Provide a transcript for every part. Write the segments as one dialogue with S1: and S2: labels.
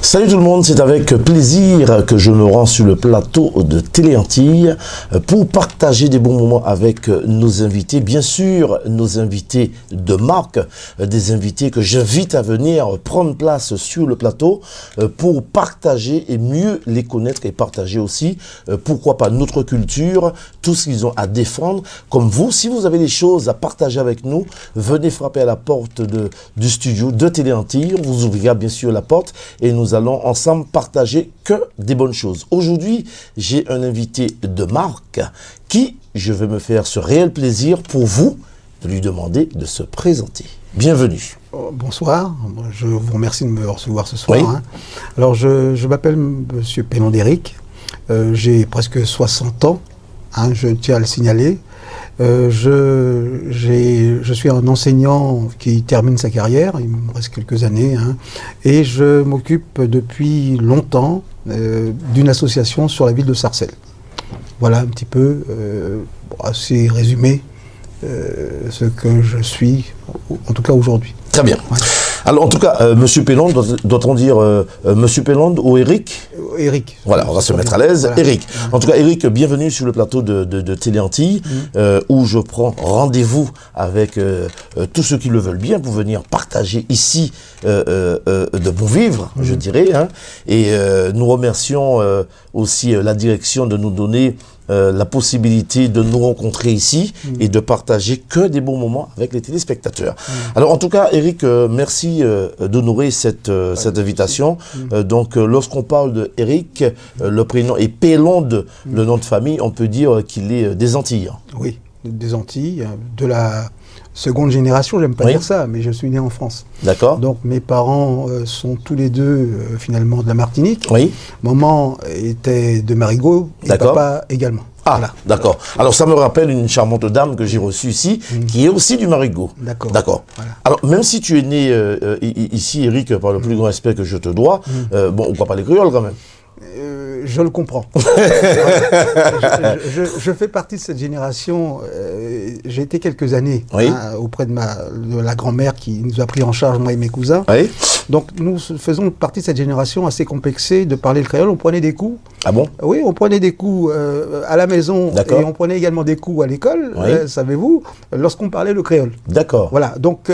S1: Salut tout le monde, c'est avec plaisir que je me rends sur le plateau de Télé Antilles pour partager des bons moments avec nos invités. Bien sûr, nos invités de marque, des invités que j'invite à venir prendre place sur le plateau pour partager et mieux les connaître et partager aussi, pourquoi pas, notre culture, tout ce qu'ils ont à défendre. Comme vous, si vous avez des choses à partager avec nous, venez frapper à la porte du studio de Télé Antilles. On vous ouvrira bien sûr la porte et nous allons ensemble partager que des bonnes choses. Aujourd'hui, j'ai un invité de marque qui, je vais me faire ce réel plaisir pour vous de lui demander de se présenter. Bienvenue.
S2: Bonsoir, je vous remercie de me recevoir ce soir.
S1: Oui.
S2: Alors, je m'appelle Monsieur Pélon d'Éric, j'ai presque 60 ans, je tiens à le signaler. Je suis un enseignant qui termine sa carrière, il me reste quelques années, et je m'occupe depuis longtemps d'une association sur la ville de Sarcelles. Voilà un petit peu, assez résumé, ce que je suis, en tout cas aujourd'hui.
S1: Très bien.
S2: Ouais.
S1: Alors, en tout cas, Monsieur Pélon, doit-on dire Monsieur Pélon ou Éric?
S2: Éric.
S1: Voilà, on va se mettre à l'aise.
S2: Voilà.
S1: Éric. En tout cas, Éric, bienvenue sur le plateau de Télé Antilles, où je prends rendez-vous avec tous ceux qui le veulent bien pour venir partager ici de bon vivre, je dirais. Et nous remercions aussi la direction de nous donner la possibilité de nous rencontrer ici et de partager que des bons moments avec les téléspectateurs. Alors en tout cas, Éric, merci d'honorer cette invitation. Donc lorsqu'on parle de Éric, le prénom est Pélon, le nom de famille, on peut dire qu'il est des Antilles.
S2: Oui, des Antilles, de la seconde génération, j'aime pas dire ça, mais je suis né en France.
S1: D'accord.
S2: Donc mes parents sont tous les deux finalement de la Martinique.
S1: Oui.
S2: Maman était de Marigot et papa également.
S1: Ah, voilà. D'accord. Alors ça me rappelle une charmante dame que j'ai reçue ici, qui est aussi du Marigot.
S2: D'accord.
S1: D'accord. Voilà. Alors même si tu es né ici, Éric, par le plus grand respect que je te dois, bon, on ne voit pas les créoles quand même.
S2: Je le comprends. je fais partie de cette génération. J'ai été quelques années auprès de la grand-mère qui nous a pris en charge, moi et mes cousins.
S1: Oui.
S2: Donc nous faisons partie de cette génération assez complexée de parler le créole. On prenait des coups.
S1: Ah bon?
S2: Oui, on prenait des coups à la maison et on prenait également des coups à l'école, savez-vous, lorsqu'on parlait le créole. D'accord. Voilà. Donc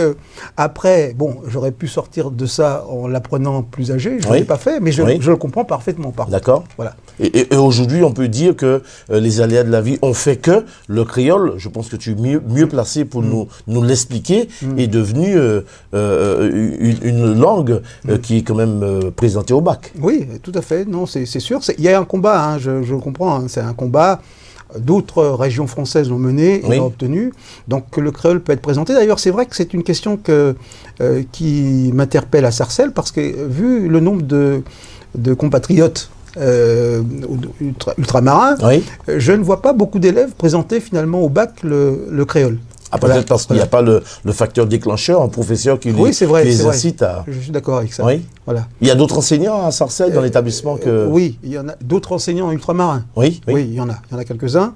S2: après, bon, j'aurais pu sortir de ça en l'apprenant plus âgé. Je ne l'ai pas fait, mais je le comprends parfaitement.
S1: D'accord.
S2: Voilà.
S1: Et aujourd'hui, on peut dire que les aléas de la vie ont fait que le créole, je pense que tu es mieux placé pour nous l'expliquer, est devenu une langue qui est quand même présentée au bac.
S2: Oui, tout à fait. Non, c'est sûr. Il y a un combat, je comprends. C'est un combat. D'autres régions françaises l'ont mené et l'ont obtenu. Donc le créole peut être présenté. D'ailleurs, c'est vrai que c'est une question qui m'interpelle à Sarcelles parce que vu le nombre de compatriotes ultramarins, je ne vois pas beaucoup d'élèves présenter finalement au bac le créole.
S1: Ah, peut-être parce qu'il n'y a pas le facteur déclencheur, un professeur qui les incite à...
S2: Je suis d'accord avec ça.
S1: Oui. Voilà. Il y a d'autres enseignants à Sarcelles dans l'établissement que...
S2: Oui, il y en a d'autres enseignants ultramarins.
S1: Oui,
S2: il y en a quelques-uns.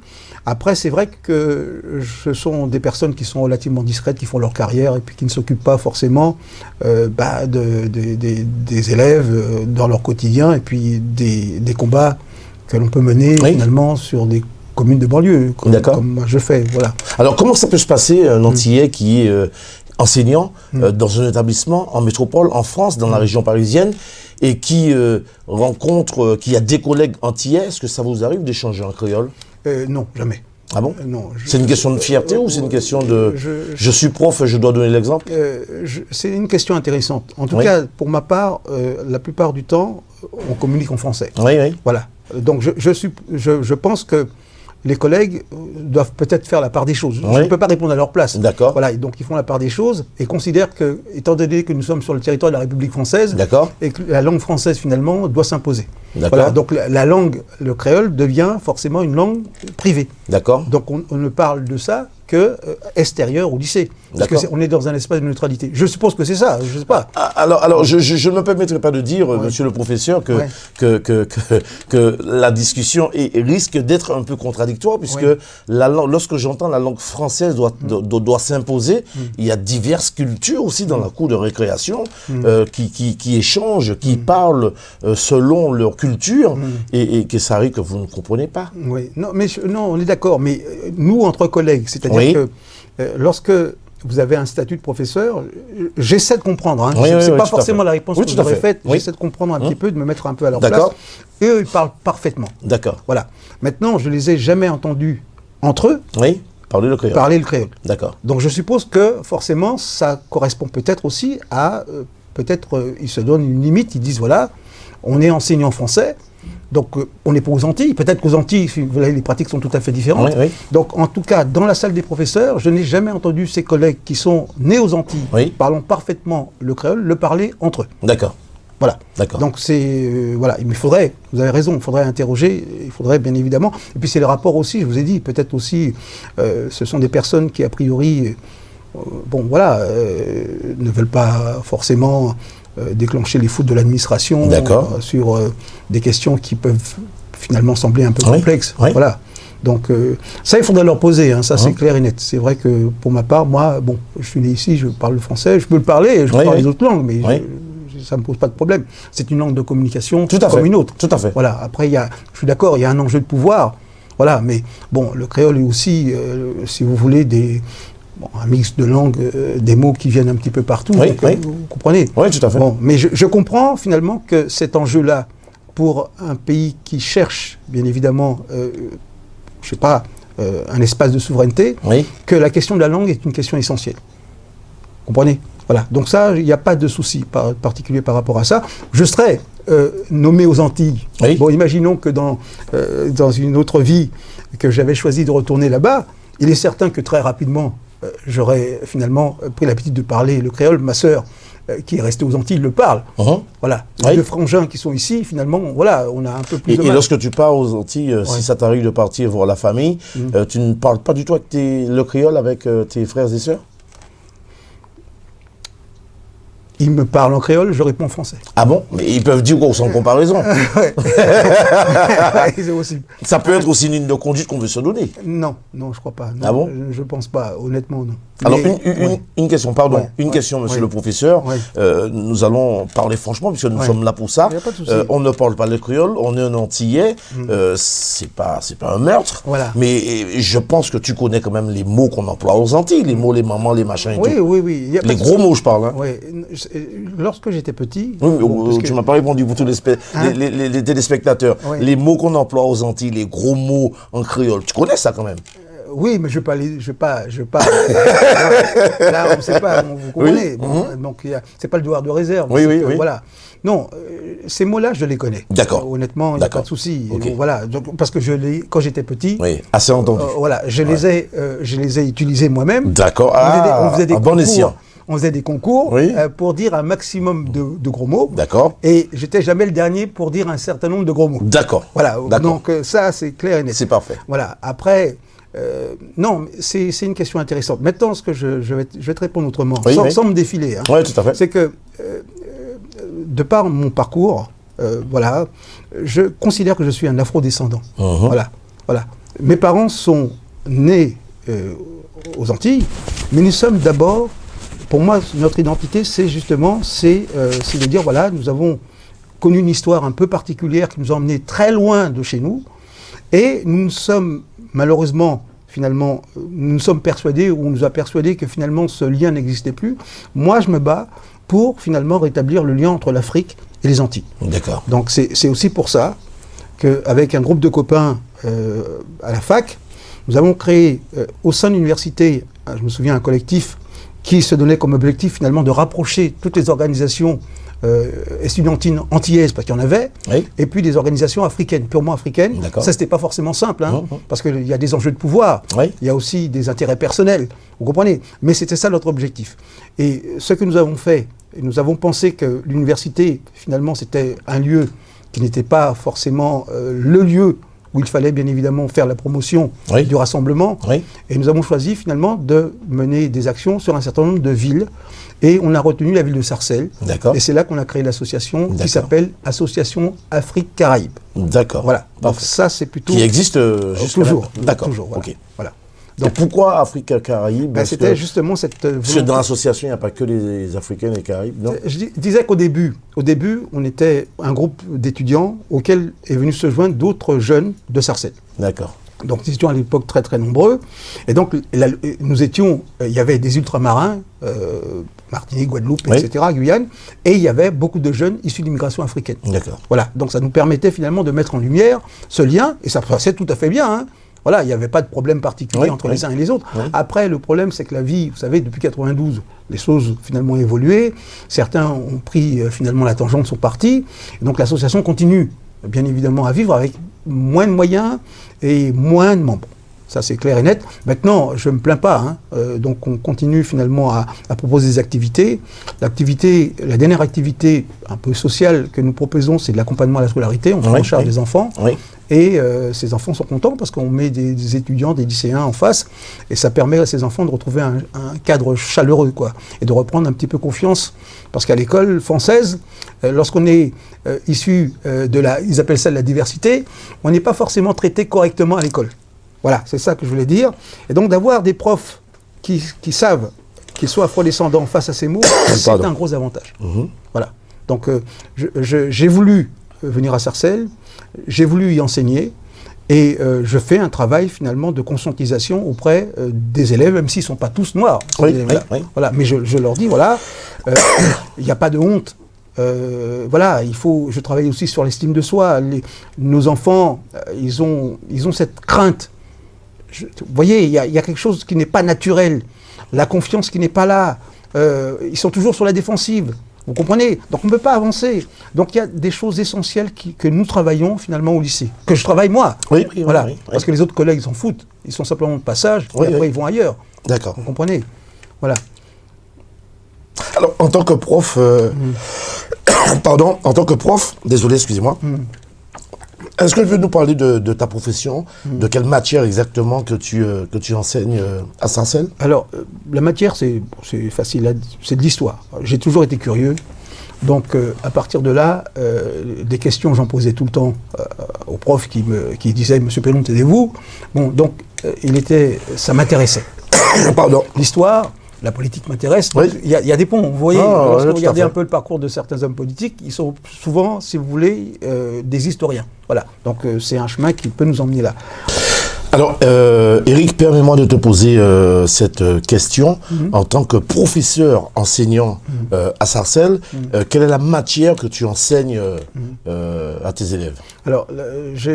S2: Après, c'est vrai que ce sont des personnes qui sont relativement discrètes, qui font leur carrière et puis qui ne s'occupent pas forcément des élèves dans leur quotidien et puis des combats que l'on peut mener finalement sur des communes de banlieue, comme moi je fais. Voilà.
S1: Alors, comment ça peut se passer, un Antillais qui est enseignant dans un établissement en métropole, en France, dans la région parisienne, et qui qui a des collègues antillais? Est-ce que ça vous arrive d'échanger en créole?
S2: Non, jamais.
S1: Ah bon?
S2: Non.
S1: C'est une question de fierté ou c'est une question de... Je suis prof, je dois donner l'exemple?
S2: C'est une question intéressante. En tout cas, pour ma part, la plupart du temps, on communique en français.
S1: Oui.
S2: Voilà. Donc, je pense que les collègues doivent peut-être faire la part des choses. Je ne peux pas répondre à leur place.
S1: D'accord.
S2: Voilà, et donc ils font la part des choses et considèrent que, étant donné que nous sommes sur le territoire de la République française, et que la langue française finalement doit s'imposer. Voilà, donc la langue, le créole, devient forcément une langue privée.
S1: D'accord.
S2: Donc on ne parle de ça que extérieur au lycée. Parce qu'on est dans un espace de neutralité. Je suppose que c'est ça, je ne sais pas.
S1: Alors je ne me permettrai pas de dire, monsieur le professeur, que la discussion risque d'être un peu contradictoire, puisque lorsque j'entends la langue française doit s'imposer, il y a diverses cultures aussi dans la cour de récréation qui échangent, qui parlent selon leur culture, et que ça arrive que vous ne comprenez pas.
S2: Oui, non, on est d'accord, mais nous, entre collègues, c'est-à-dire que lorsque vous avez un statut de professeur, j'essaie de comprendre. Hein. C'est pas forcément la réponse que j'aurais faite. J'essaie de comprendre un petit peu, de me mettre un peu à leur place. Et eux, ils parlent parfaitement.
S1: D'accord.
S2: Voilà. Maintenant, je les ai jamais entendus entre eux.
S1: Oui. Parler le créole. D'accord.
S2: Donc je suppose que forcément, ça correspond peut-être aussi à... ils se donnent une limite, ils disent voilà, on est enseignant français, donc on n'est pas aux Antilles. Peut-être qu'aux Antilles, les pratiques sont tout à fait différentes. Donc en tout cas, dans la salle des professeurs, je n'ai jamais entendu ces collègues qui sont nés aux Antilles, parlant parfaitement le créole, le parler entre eux.
S1: D'accord.
S2: Voilà. Donc c'est voilà, il faudrait, vous avez raison, il faudrait interroger, il faudrait bien évidemment. Et puis c'est le rapport aussi, je vous ai dit, peut-être aussi, ce sont des personnes qui a priori, ne veulent pas forcément déclencher les foudres de l'administration sur des questions qui peuvent finalement sembler un peu complexes. Voilà. Donc ça, il faudrait leur poser, hein, ça c'est clair et net. C'est vrai que pour ma part, moi, je suis né ici, je parle le français, je peux le parler, je parle les autres langues, mais ça ne me pose pas de problème. C'est une langue de communication comme une autre.
S1: Tout à fait.
S2: Voilà. Après, je suis d'accord, il y a un enjeu de pouvoir. Voilà, mais bon, le créole est aussi, si vous voulez, un mix de langues, des mots qui viennent un petit peu partout. Vous comprenez?
S1: Oui, tout à fait.
S2: Bon, mais je comprends finalement que cet enjeu-là, pour un pays qui cherche, bien évidemment, un espace de souveraineté, que la question de la langue est une question essentielle. Vous comprenez? Voilà, donc ça, il n'y a pas de souci particulier par rapport à ça. Je serais nommé aux Antilles. Bon, imaginons que dans une autre vie, que j'avais choisi de retourner là-bas, il est certain que très rapidement, j'aurais finalement pris l'habitude de parler le créole. Ma sœur, qui est restée aux Antilles, le parle. Voilà, les deux frangins qui sont ici, finalement, voilà, on a un peu plus de mal.
S1: Et lorsque tu pars aux Antilles, si ça t'arrive de partir voir la famille, tu ne parles pas du tout avec le créole avec tes frères et sœurs?
S2: Ils me parlent en créole, je réponds en français.
S1: Ah bon? Mais ils peuvent dire sans comparaison. Ça peut être aussi une ligne de conduite qu'on veut se donner.
S2: Non, je crois pas. Non,
S1: ah bon?
S2: Je ne pense pas, honnêtement, non.
S1: Alors, une question, question, monsieur le professeur. Nous allons parler franchement, puisque nous sommes là pour ça. On ne parle pas le créole, on est un Antillais. C'est pas un meurtre.
S2: Voilà.
S1: Mais je pense que tu connais quand même les mots qu'on emploie aux Antilles, les mots, les mamans, les machins et tout.
S2: Oui.
S1: Les gros mots, je parle. Hein.
S2: Lorsque j'étais petit...
S1: tu m'as pas répondu pour tous les téléspectateurs. Les mots qu'on emploie aux Antilles, les gros mots en créole, tu connais ça quand même?
S2: Oui, mais je vais pas. Là, on ne sait pas, vous comprenez. Donc, c'est pas le devoir de réserve.
S1: Oui.
S2: Voilà. Non, ces mots-là, je les connais.
S1: D'accord.
S2: Honnêtement, il n'y a pas de souci. Voilà. Donc, parce que quand j'étais petit.
S1: Oui, assez entendu.
S2: Voilà, je les ai utilisés moi-même.
S1: D'accord.
S2: On faisait des
S1: bon escient.
S2: On faisait des concours pour dire un maximum de gros mots.
S1: D'accord.
S2: Et j'étais jamais le dernier pour dire un certain nombre de gros mots.
S1: D'accord.
S2: Voilà. Donc ça, c'est clair et net.
S1: C'est parfait.
S2: Voilà. Après, non, c'est une question intéressante. Maintenant, ce que je vais te répondre autrement, sans me défiler.
S1: Oui, tout à fait.
S2: C'est que, de par mon parcours, voilà, je considère que je suis un afro-descendant. Voilà. Mes parents sont nés aux Antilles, mais nous sommes d'abord... Pour moi, notre identité, c'est de dire, voilà, nous avons connu une histoire un peu particulière qui nous a emmenés très loin de chez nous, et nous sommes, malheureusement, finalement, nous nous sommes persuadés, ou on nous a persuadés que finalement ce lien n'existait plus. Moi, je me bats pour finalement rétablir le lien entre l'Afrique et les Antilles.
S1: D'accord.
S2: Donc c'est aussi pour ça qu'avec un groupe de copains à la fac, nous avons créé au sein de l'université, je me souviens, un collectif qui se donnait comme objectif finalement de rapprocher toutes les organisations estudiantines antillaises, parce qu'il y en avait, et puis des organisations africaines, purement africaines. Ça, c'était pas forcément simple, hein, parce qu'il y a des enjeux de pouvoir, il y a aussi des intérêts personnels, vous comprenez? Mais c'était ça notre objectif. Et ce que nous avons fait, nous avons pensé que l'université, finalement, c'était un lieu qui n'était pas forcément le lieu où il fallait bien évidemment faire la promotion du rassemblement.
S1: Oui.
S2: Et nous avons choisi finalement de mener des actions sur un certain nombre de villes. Et on a retenu la ville de Sarcelles.
S1: D'accord.
S2: Et c'est là qu'on a créé l'association qui
S1: D'accord.
S2: s'appelle Association Afrique-Caraïbes.
S1: D'accord.
S2: Voilà. Donc
S1: Parfait.
S2: ça, c'est plutôt...
S1: Qui existe jusqu'à
S2: toujours.
S1: maintenant. D'accord.
S2: Toujours, voilà.
S1: Ok.
S2: Voilà.
S1: Donc pourquoi Afrique-Caraïbes?
S2: Ben, c'était justement cette
S1: Parce que
S2: volonté.
S1: dans l'association, il n'y a pas que les Africains et les Caraïbes, non?
S2: Je disais qu'au début, on était un groupe d'étudiants auquel est venu se joindre d'autres jeunes de Sarcelles.
S1: D'accord.
S2: Donc nous étions à l'époque très très nombreux. Et donc nous étions, il y avait des ultramarins, Martinique, Guadeloupe,
S1: Oui.
S2: etc., Guyane, et il y avait beaucoup de jeunes issus d'immigration africaine.
S1: D'accord.
S2: Voilà, donc ça nous permettait finalement de mettre en lumière ce lien, et ça passait tout à fait bien, hein. Voilà, il n'y avait pas de problème particulier
S1: Oui,
S2: entre
S1: oui.
S2: les uns et les autres.
S1: Oui.
S2: Après, le problème, c'est que la vie, vous savez, depuis 92, les choses finalement ont évolué. Certains ont pris finalement la tangente, sont partis. Et donc l'association continue, bien évidemment, à vivre avec moins de moyens et moins de membres. Ça, c'est clair et net. Maintenant, je ne me plains pas, hein. Donc on continue finalement à proposer des activités. La dernière activité un peu sociale que nous proposons, c'est de l'accompagnement à la scolarité. On prend
S1: Oui,
S2: en charge
S1: oui.
S2: des enfants.
S1: Oui.
S2: Et ces enfants sont contents parce qu'on met des étudiants, des lycéens en face, et ça permet à ces enfants de retrouver un cadre chaleureux, quoi, et de reprendre un petit peu confiance. Parce qu'à l'école française, lorsqu'on est issu ils appellent ça de la diversité, on n'est pas forcément traité correctement à l'école. Voilà, c'est ça que je voulais dire. Et donc d'avoir des profs qui savent, qu'ils soient afrodescendants face à ces mots, c'est un gros avantage. Voilà. Donc j'ai voulu venir à Sarcelles, j'ai voulu y enseigner, et je fais un travail finalement de conscientisation auprès des élèves, même s'ils ne sont pas tous noirs.
S1: Oui, oui.
S2: Voilà. Mais je leur dis, voilà, il n'y a pas de honte. Voilà, je travaille aussi sur l'estime de soi. Nos enfants, ils ont cette crainte. Vous voyez, il y a quelque chose qui n'est pas naturel. La confiance qui n'est pas là. Ils sont toujours sur la défensive. Vous comprenez? Donc on ne peut pas avancer. Donc il y a des choses essentielles que nous travaillons finalement au lycée. Que je travaille moi.
S1: Oui, oui,
S2: voilà.
S1: oui, oui.
S2: Parce que les autres collègues s'en foutent. Ils sont simplement de passage,
S1: Oui,
S2: et après
S1: oui.
S2: ils vont ailleurs.
S1: D'accord.
S2: Vous comprenez? Voilà.
S1: Alors, en tant que prof, en tant que prof, désolé, excusez-moi, est-ce que tu veux nous parler de ta profession, de quelle matière exactement que tu enseignes à Sarcelles?
S2: Alors, la matière, c'est facile, c'est de l'histoire. J'ai toujours été curieux. Donc, à partir de là, des questions, j'en posais tout le temps aux profs qui disaient « Monsieur Pellon, aidez-vous ». Bon, donc, ça m'intéressait.
S1: Pardon.
S2: L'histoire, la politique m'intéresse.
S1: Oui.
S2: Il y a des ponts. Vous voyez,
S1: Ah,
S2: lorsque
S1: oui,
S2: vous
S1: tout à
S2: regardez
S1: fait.
S2: un peu le parcours de certains hommes politiques, ils sont souvent, si vous voulez, des historiens. Voilà. Donc, c'est un chemin qui peut nous emmener là.
S1: Alors, Eric, permets-moi de te poser cette question. En tant que professeur enseignant à Sarcelles, quelle est la matière que tu enseignes à tes élèves?
S2: Alors,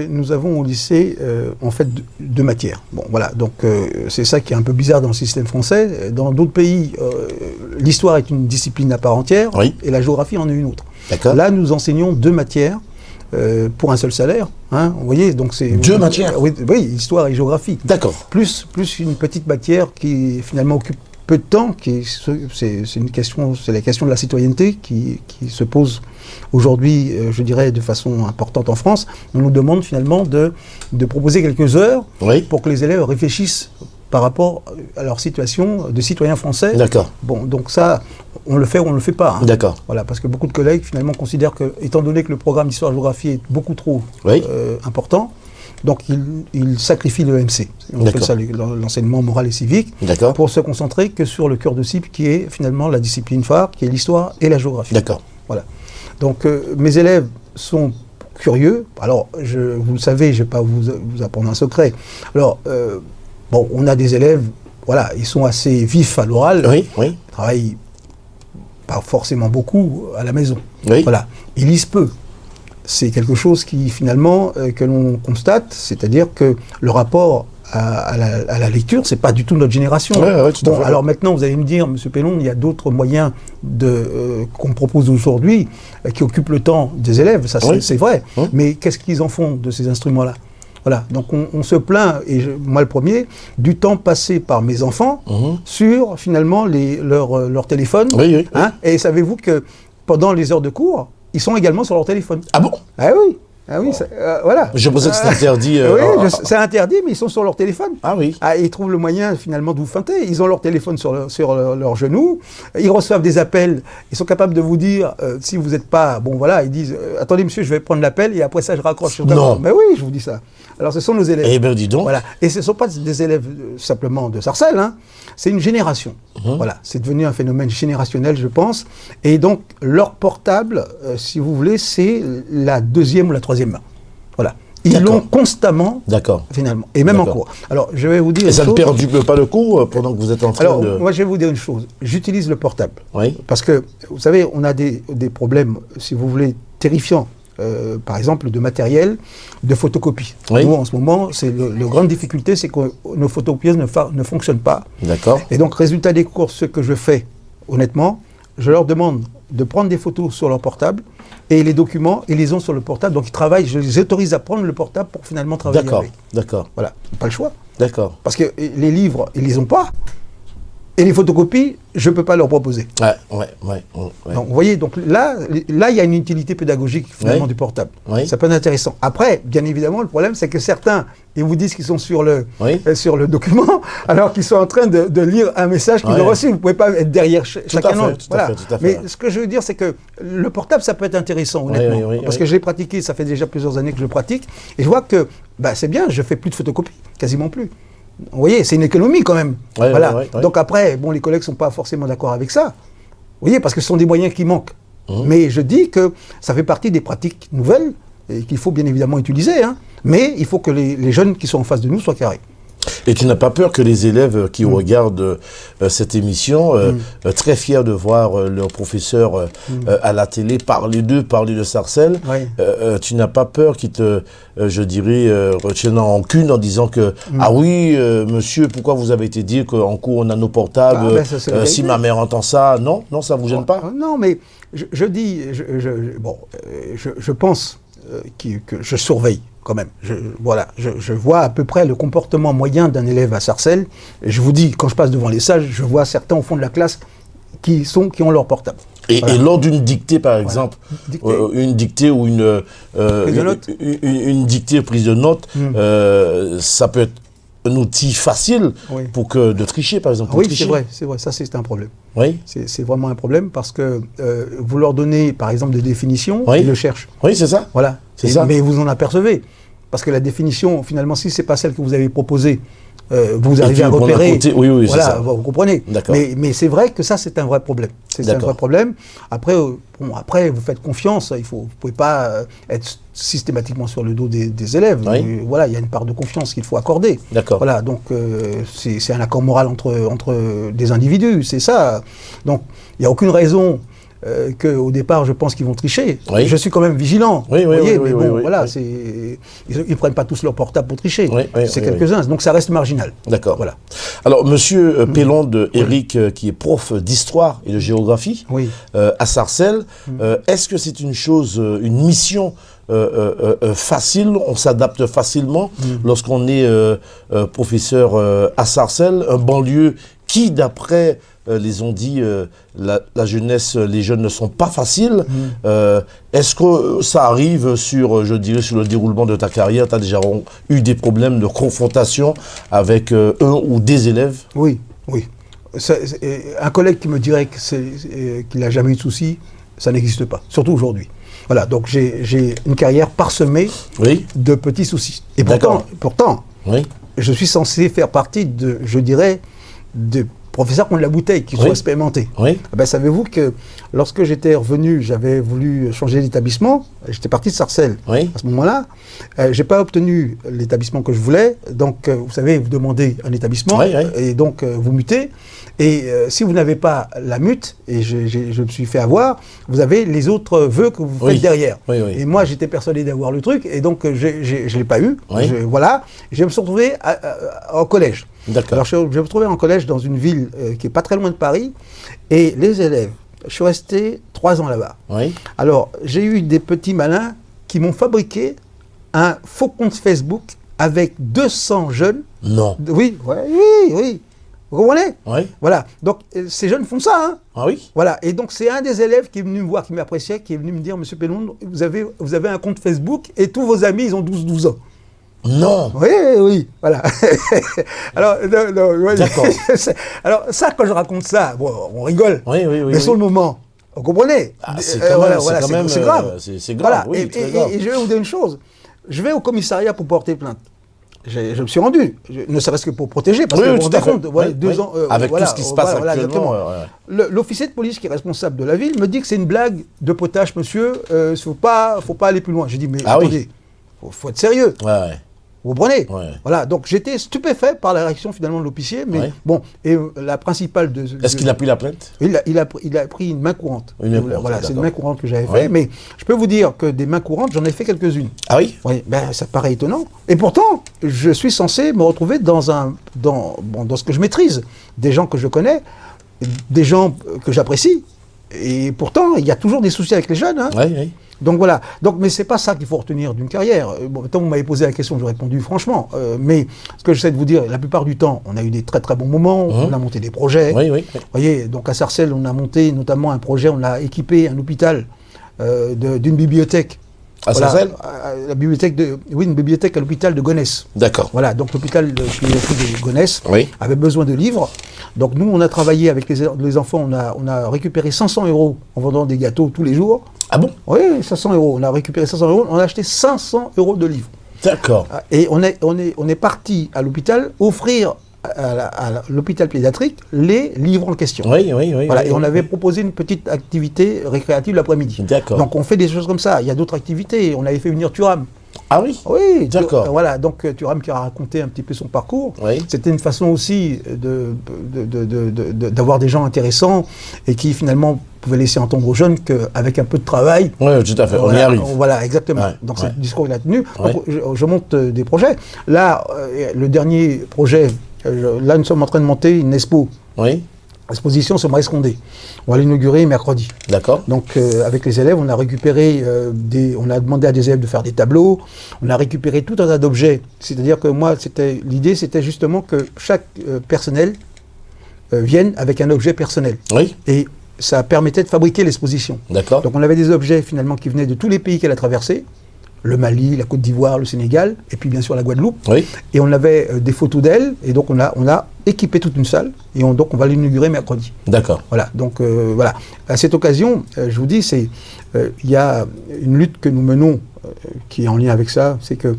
S2: nous avons au lycée, en fait, deux matières. Bon, voilà, donc c'est ça qui est un peu bizarre dans le système français. Dans d'autres pays, l'histoire est une discipline à part entière,
S1: Oui.
S2: et la géographie en est une autre.
S1: D'accord.
S2: Là, nous enseignons deux matières pour un seul salaire. Hein, vous voyez, donc c'est...
S1: Deux matières?
S2: Oui, histoire et géographie.
S1: D'accord.
S2: Plus une petite matière qui finalement occupe peu de temps, c'est la question de la citoyenneté qui se pose aujourd'hui, je dirais, de façon importante en France. On nous demande finalement de proposer quelques heures
S1: Oui.
S2: pour que les élèves réfléchissent par rapport à leur situation de citoyens français.
S1: D'accord.
S2: Bon, donc ça, on le fait ou on ne le fait pas. Hein.
S1: D'accord.
S2: Voilà, parce que beaucoup de collègues finalement considèrent que, étant donné que le programme d'histoire-géographie est beaucoup trop
S1: Oui.
S2: important, donc ils sacrifient le MC. On appelle ça l'enseignement moral et civique,
S1: D'accord.
S2: pour se concentrer que sur le cœur de cible qui est finalement la discipline phare, qui est l'histoire et la géographie.
S1: D'accord.
S2: Voilà. Donc mes élèves sont curieux. Alors, vous le savez, je ne vais pas vous apprendre un secret. Alors, bon, on a des élèves, voilà, ils sont assez vifs à l'oral.
S1: Oui, oui.
S2: Ils travaillent pas forcément beaucoup à la maison.
S1: Oui.
S2: Voilà. Ils lisent peu. C'est quelque chose qui, finalement, que l'on constate, c'est-à-dire que le rapport à la lecture, c'est pas du tout notre génération.
S1: Ouais, tout à fait.
S2: Alors maintenant, vous allez me dire, Monsieur Pellon, il y a d'autres moyens qu'on propose aujourd'hui qui occupent le temps des élèves, ça
S1: Oui.
S2: c'est vrai.
S1: Oui.
S2: Mais qu'est-ce qu'ils en font de ces instruments-là? Voilà, donc on se plaint, et moi le premier, du temps passé par mes enfants sur finalement leur téléphone.
S1: Oui, oui.
S2: Hein, et savez-vous que pendant les heures de cours, ils sont également sur leur téléphone.
S1: Ah bon?
S2: Ah oui. Ah oui, voilà.
S1: Je pensais que c'était interdit.
S2: Oui, c'est interdit, mais ils sont sur leur téléphone.
S1: Ah oui.
S2: Ils trouvent le moyen finalement de vous feinter. Ils ont leur téléphone sur leur genou. Ils reçoivent des appels. Ils sont capables de vous dire, si vous n'êtes pas... Bon voilà, ils disent, attendez monsieur, je vais prendre l'appel et après ça je raccroche.
S1: Non.
S2: Mais oui, je vous dis ça. Alors ce sont nos élèves.
S1: Eh bien dis donc.
S2: Voilà. Et ce ne sont pas des élèves simplement de Sarcelles, hein. C'est une génération. Voilà. C'est devenu un phénomène générationnel, je pense. Et donc leur portable, si vous voulez, c'est la deuxième ou la troisième main. Voilà. Ils l'ont constamment, finalement, et même en cours. Alors, je vais vous dire
S1: et ça ne perd pas le coup pendant que vous êtes en train de...
S2: moi, je vais vous dire une chose. J'utilise le portable.
S1: Oui.
S2: Parce que, vous savez, on a des problèmes, si vous voulez, terrifiants. Par exemple, de matériel de photocopie.
S1: Oui.
S2: Nous, en ce moment, la grande difficulté, c'est que nos photocopieuses ne fonctionnent pas.
S1: D'accord.
S2: Et donc, résultat des cours, ce que je fais, honnêtement, je leur demande de prendre des photos sur leur portable et les documents, ils les ont sur le portable. Donc, ils travaillent, je les autorise à prendre le portable pour finalement travailler avec.
S1: D'accord.
S2: Voilà, pas le choix.
S1: D'accord.
S2: Parce que les livres, ils les ont pas. Et les photocopies, je ne peux pas leur proposer.
S1: Ouais.
S2: Donc, vous voyez, donc là, il y a une utilité pédagogique finalement du portable.
S1: Oui.
S2: Ça peut être intéressant. Après, bien évidemment, le problème, c'est que certains, ils vous disent qu'ils sont sur le document, alors qu'ils sont en train de lire un message qu'ils ont reçu. Vous ne pouvez pas être derrière chacun autre. Voilà. Mais ce que je veux dire, c'est que le portable, ça peut être intéressant, honnêtement. Parce que je l'ai pratiqué, ça fait déjà plusieurs années que je le pratique. Et je vois que c'est bien, je ne fais plus de photocopies, quasiment plus. Vous voyez, c'est une économie quand même. Voilà. Donc après, bon, les collègues ne sont pas forcément d'accord avec ça. Vous voyez, parce que ce sont des moyens qui manquent. Mais je dis que ça fait partie des pratiques nouvelles et qu'il faut bien évidemment utiliser. Hein. Mais il faut que les jeunes qui sont en face de nous soient carrés.
S1: Et tu n'as pas peur que les élèves qui regardent cette émission, très fiers de voir leur professeur à la télé parler de Sarcelles, tu n'as pas peur qu'ils te, je dirais, retiennent en rancune en disant que ah oui, monsieur, pourquoi vous avez été dire qu'en cours on a nos portables, si ma mère entend ça, non, ça vous gêne pas?
S2: Non, mais je pense que je surveille. Quand même, je vois à peu près le comportement moyen d'un élève à Sarcelles. Et je vous dis, quand je passe devant les sages, je vois certains au fond de la classe qui ont leur portable.
S1: Et lors d'une dictée, par exemple, une dictée ou une dictée prise de notes, ça peut être un outil facile pour de tricher, par exemple.
S2: Oui, c'est vrai, ça c'est un problème.
S1: Oui.
S2: C'est vraiment un problème parce que vous leur donnez, par exemple, des définitions, ils le cherchent.
S1: Oui, c'est ça.
S2: Voilà. Mais vous en apercevez. Parce que la définition, finalement, si ce n'est pas celle que vous avez proposée, vous arrivez à repérer.
S1: Oui,
S2: voilà,
S1: c'est ça.
S2: vous comprenez. Mais c'est vrai que ça, c'est un vrai problème. C'est un vrai problème. Après, vous faites confiance. Vous ne pouvez pas être systématiquement sur le dos des élèves. Voilà, il y a une part de confiance qu'il faut accorder. Voilà, donc c'est un accord moral entre des individus, c'est ça. Donc, il n'y a aucune raison qu'au départ, je pense qu'ils vont tricher. Je suis quand même vigilant. Ils ne prennent pas tous leur portable pour tricher. C'est quelques-uns. Donc ça reste marginal.
S1: D'accord. Voilà. Alors, monsieur Pélonde, Eric, qui est prof d'histoire et de géographie à Sarcelles, est-ce que c'est une mission facile, on s'adapte facilement lorsqu'on est professeur à Sarcelles, un banlieue qui, d'après les ont dit, la jeunesse, les jeunes ne sont pas faciles. Est-ce que ça arrive sur le déroulement de ta carrière? Tu as déjà eu des problèmes de confrontation avec un ou des élèves?
S2: Oui. Un collègue qui me dirait qu'il n'a jamais eu de soucis, ça n'existe pas, surtout aujourd'hui. Voilà, donc j'ai une carrière parsemée de petits soucis. Et pourtant je suis censé faire partie de professeurs qui ont de la bouteille, qui sont expérimentés. Savez-vous que lorsque j'étais revenu, j'avais voulu changer d'établissement, j'étais parti de Sarcelles. À ce moment-là, je n'ai pas obtenu l'établissement que je voulais, donc vous savez, vous demandez un établissement, et donc vous mutez, et si vous n'avez pas la mute, et je me suis fait avoir, vous avez les autres vœux que vous faites derrière. Et moi, j'étais persuadé d'avoir le truc, et donc je ne l'ai pas eu. Je me suis retrouvé au collège. Alors je me retrouvais en collège dans une ville qui n'est pas très loin de Paris, et les élèves, je suis resté 3 ans là-bas. Alors j'ai eu des petits malins qui m'ont fabriqué un faux compte Facebook avec 200 jeunes.
S1: Non.
S2: Oui. Vous comprenez?
S1: Oui.
S2: Voilà. Donc, ces jeunes font ça, hein.
S1: Ah oui?
S2: Voilà. Et donc, c'est un des élèves qui est venu me voir, qui m'appréciait, qui est venu me dire, Monsieur Pelon, vous avez un compte Facebook et tous vos amis, ils ont 12 ans.
S1: Non.
S2: Oui, voilà. Alors, ouais,
S1: D'accord.
S2: alors, ça, quand je raconte ça, bon, on rigole.
S1: Oui.
S2: Mais sur le moment, vous comprenez?
S1: C'est quand même,
S2: c'est grave.
S1: C'est grave,
S2: Voilà.
S1: oui, très grave.
S2: Et je vais vous dire une chose. Je vais au commissariat pour porter plainte. Je me suis rendu, ne serait-ce que pour protéger, parce que vous vous rendez compte, voilà, 2 ans...
S1: Avec tout ce qui se passe actuellement.
S2: L'officier de police qui est responsable de la ville me dit que c'est une blague de potage, monsieur, faut pas aller plus loin. J'ai dit, mais attendez, faut être sérieux.
S1: Ouais.
S2: Vous comprenez?
S1: Ouais.
S2: Voilà, donc j'étais stupéfait par la réaction finalement de l'officier, mais bon, et la principale de...
S1: Est-ce qu'il a pris la plainte?
S2: Il a pris une main courante. Voilà, c'est une main courante que j'avais fait, mais je peux vous dire que des mains courantes, j'en ai fait quelques-unes.
S1: Ah oui?
S2: Oui, ben ça paraît étonnant. Et pourtant, je suis censé me retrouver dans ce que je maîtrise, des gens que je connais, des gens que j'apprécie, et pourtant, il y a toujours des soucis avec les jeunes, hein.
S1: Oui.
S2: Donc voilà. Mais c'est pas ça qu'il faut retenir d'une carrière. Bon, tant vous m'avez posé la question, j'ai répondu franchement. Mais ce que j'essaie de vous dire, la plupart du temps, on a eu des très très bons moments, on a monté des projets.
S1: Oui.
S2: Vous voyez, donc à Sarcelles, on a monté notamment un projet, on a équipé un hôpital d'une bibliothèque.
S1: À Sarcelles?
S2: La bibliothèque une bibliothèque à l'hôpital de Gonesse.
S1: D'accord.
S2: Voilà, donc l'hôpital de Gonesse avait besoin de livres. Donc nous, on a travaillé avec les enfants, on a récupéré 500 € en vendant des gâteaux tous les jours.
S1: Ah bon?
S2: Oui, 500 €. On a récupéré 500 €, on a acheté 500 € de livres.
S1: D'accord.
S2: Et on est parti à l'hôpital offrir à l'hôpital pédiatrique les livres en question.
S1: Oui.
S2: Voilà, et on avait proposé une petite activité récréative l'après-midi.
S1: D'accord.
S2: Donc on fait des choses comme ça. Il y a d'autres activités. On avait fait venir Thuram.
S1: Ah oui?
S2: Oui,
S1: d'accord.
S2: Voilà, donc Thuram qui a raconté un petit peu son parcours.
S1: Oui.
S2: C'était une façon aussi d'avoir des gens intéressants et qui finalement pouvaient laisser entendre aux jeunes qu'avec un peu de travail...
S1: Oui, tout à fait, on y arrive.
S2: Voilà, exactement.
S1: Ouais,
S2: donc c'est le discours qu'il a tenu. Donc, je monte des projets. Là, le dernier projet, là nous sommes en train de monter une expo.
S1: Oui.
S2: Exposition sur Maurice Condé. On va l'inaugurer mercredi.
S1: D'accord.
S2: Donc avec les élèves, on a récupéré on a demandé à des élèves de faire des tableaux, on a récupéré tout un tas d'objets. C'est-à-dire que moi, l'idée c'était justement que chaque personnel vienne avec un objet personnel.
S1: Oui.
S2: Et ça permettait de fabriquer l'exposition.
S1: D'accord.
S2: Donc on avait des objets finalement qui venaient de tous les pays qu'elle a traversés. Le Mali, la Côte d'Ivoire, le Sénégal, et puis bien sûr la Guadeloupe. Oui. Et on avait des photos d'elle, et donc on a équipé toute une salle, et donc on va l'inaugurer mercredi.
S1: D'accord.
S2: Voilà, donc voilà. À cette occasion, je vous dis, il y a une lutte que nous menons, qui est en lien avec ça, c'est que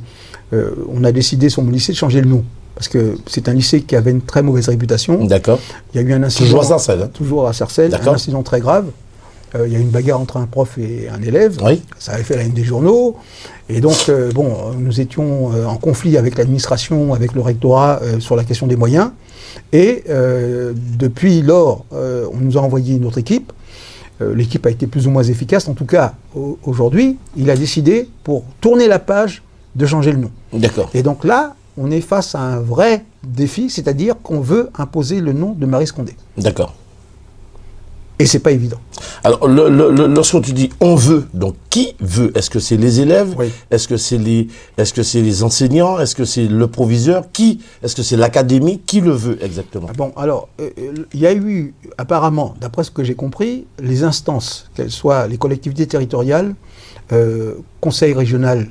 S2: on a décidé sur mon lycée de changer le nom. Parce que c'est un lycée qui avait une très mauvaise réputation.
S1: D'accord.
S2: Il y a eu un incident...
S1: Toujours à Sarcelles.
S2: Toujours à Sarcelles, un incident très grave. Il y a eu une bagarre entre un prof et un élève. Oui. Ça avait fait la une des journaux. Et donc, nous étions en conflit avec l'administration, avec le rectorat sur la question des moyens. Et depuis lors, on nous a envoyé une autre équipe. L'équipe a été plus ou moins efficace. En tout cas, aujourd'hui, il a décidé, pour tourner la page, de changer le nom.
S1: D'accord.
S2: Et donc là, on est face à un vrai défi, c'est-à-dire qu'on veut imposer le nom de Maurice Condé.
S1: D'accord.
S2: Et c'est pas évident.
S1: Alors, lorsque tu dis on veut, donc qui veut? Est-ce que c'est les élèves?
S2: Oui.
S1: Est-ce que c'est les enseignants? Est-ce que c'est le proviseur? Est-ce que c'est l'académie? Qui le veut exactement?
S2: Bon, alors, il y a eu, apparemment, d'après ce que j'ai compris, les instances, qu'elles soient les collectivités territoriales, conseil régional,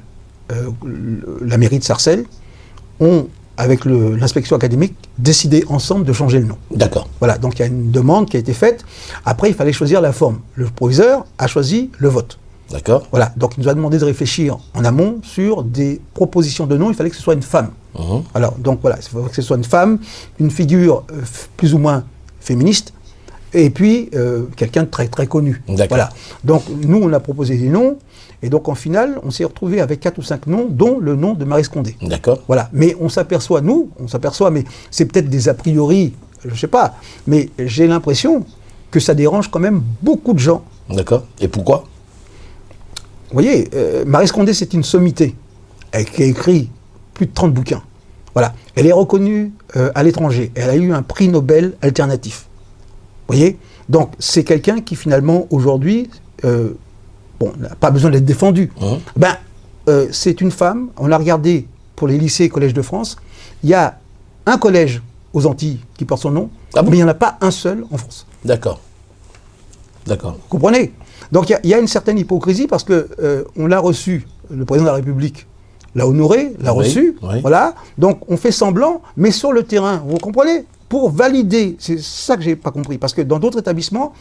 S2: la mairie de Sarcelles, ont, avec l'inspection académique, décidé ensemble de changer le nom.
S1: D'accord.
S2: Voilà, donc il y a une demande qui a été faite. Après, il fallait choisir la forme. Le proviseur a choisi le vote.
S1: D'accord.
S2: Voilà, donc il nous a demandé de réfléchir en amont sur des propositions de nom. Il fallait que ce soit une femme. Alors, donc voilà, il fallait que ce soit une femme, une figure plus ou moins féministe, et puis quelqu'un de très très connu.
S1: D'accord.
S2: Voilà. Donc nous, on a proposé des noms. Et donc, en finale, on s'est retrouvé avec 4 ou 5 noms, dont le nom de Maurice Condé.
S1: D'accord.
S2: Voilà. Mais on s'aperçoit, mais c'est peut-être des a priori, je ne sais pas, mais j'ai l'impression que ça dérange quand même beaucoup de gens.
S1: D'accord. Et pourquoi?
S2: Vous voyez, Maurice Condé, c'est une sommité, qui a écrit plus de 30 bouquins. Voilà. Elle est reconnue à l'étranger. Elle a eu un prix Nobel alternatif. Vous voyez? Donc, c'est quelqu'un qui, finalement, aujourd'hui... n'a pas besoin d'être défendu. C'est une femme, on a regardé pour les lycées et collèges de France, il y a un collège aux Antilles qui porte son nom,
S1: Ah bon?
S2: mais il n'y en a pas un seul en France.
S1: D'accord. D'accord.
S2: Vous comprenez? Donc il y a une certaine hypocrisie parce que on l'a reçu, le président de la République l'a honoré, l'a reçu, voilà. Donc on fait semblant, mais sur le terrain, vous comprenez? Pour valider, c'est ça que j'ai pas compris, parce que dans d'autres établissements,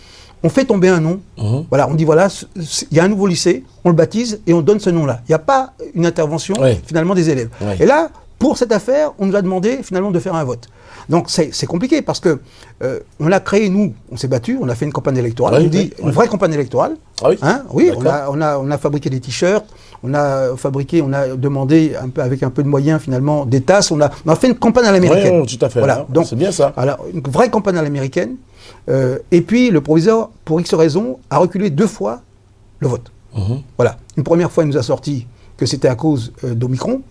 S2: on fait tomber un nom, voilà, on dit voilà, il y a un nouveau lycée, on le baptise et on donne ce nom-là. Il n'y a pas une intervention finalement des élèves. Et là, pour cette affaire, on nous a demandé finalement de faire un vote. Donc c'est compliqué parce que on l'a créé, nous, on s'est battu, on a fait une campagne électorale, on dit une vraie campagne électorale. Ah oui, hein, oui, on a fabriqué des t-shirts, on a demandé avec un peu de moyens finalement des tasses, on a fait une campagne à l'américaine.
S1: Oui, tout à fait.
S2: Voilà,
S1: donc c'est bien ça.
S2: Alors une vraie campagne à l'américaine. Et puis le proviseur, pour X raisons, a reculé 2 fois le vote. Voilà, une première fois, il nous a sorti que c'était à cause d'Omicron.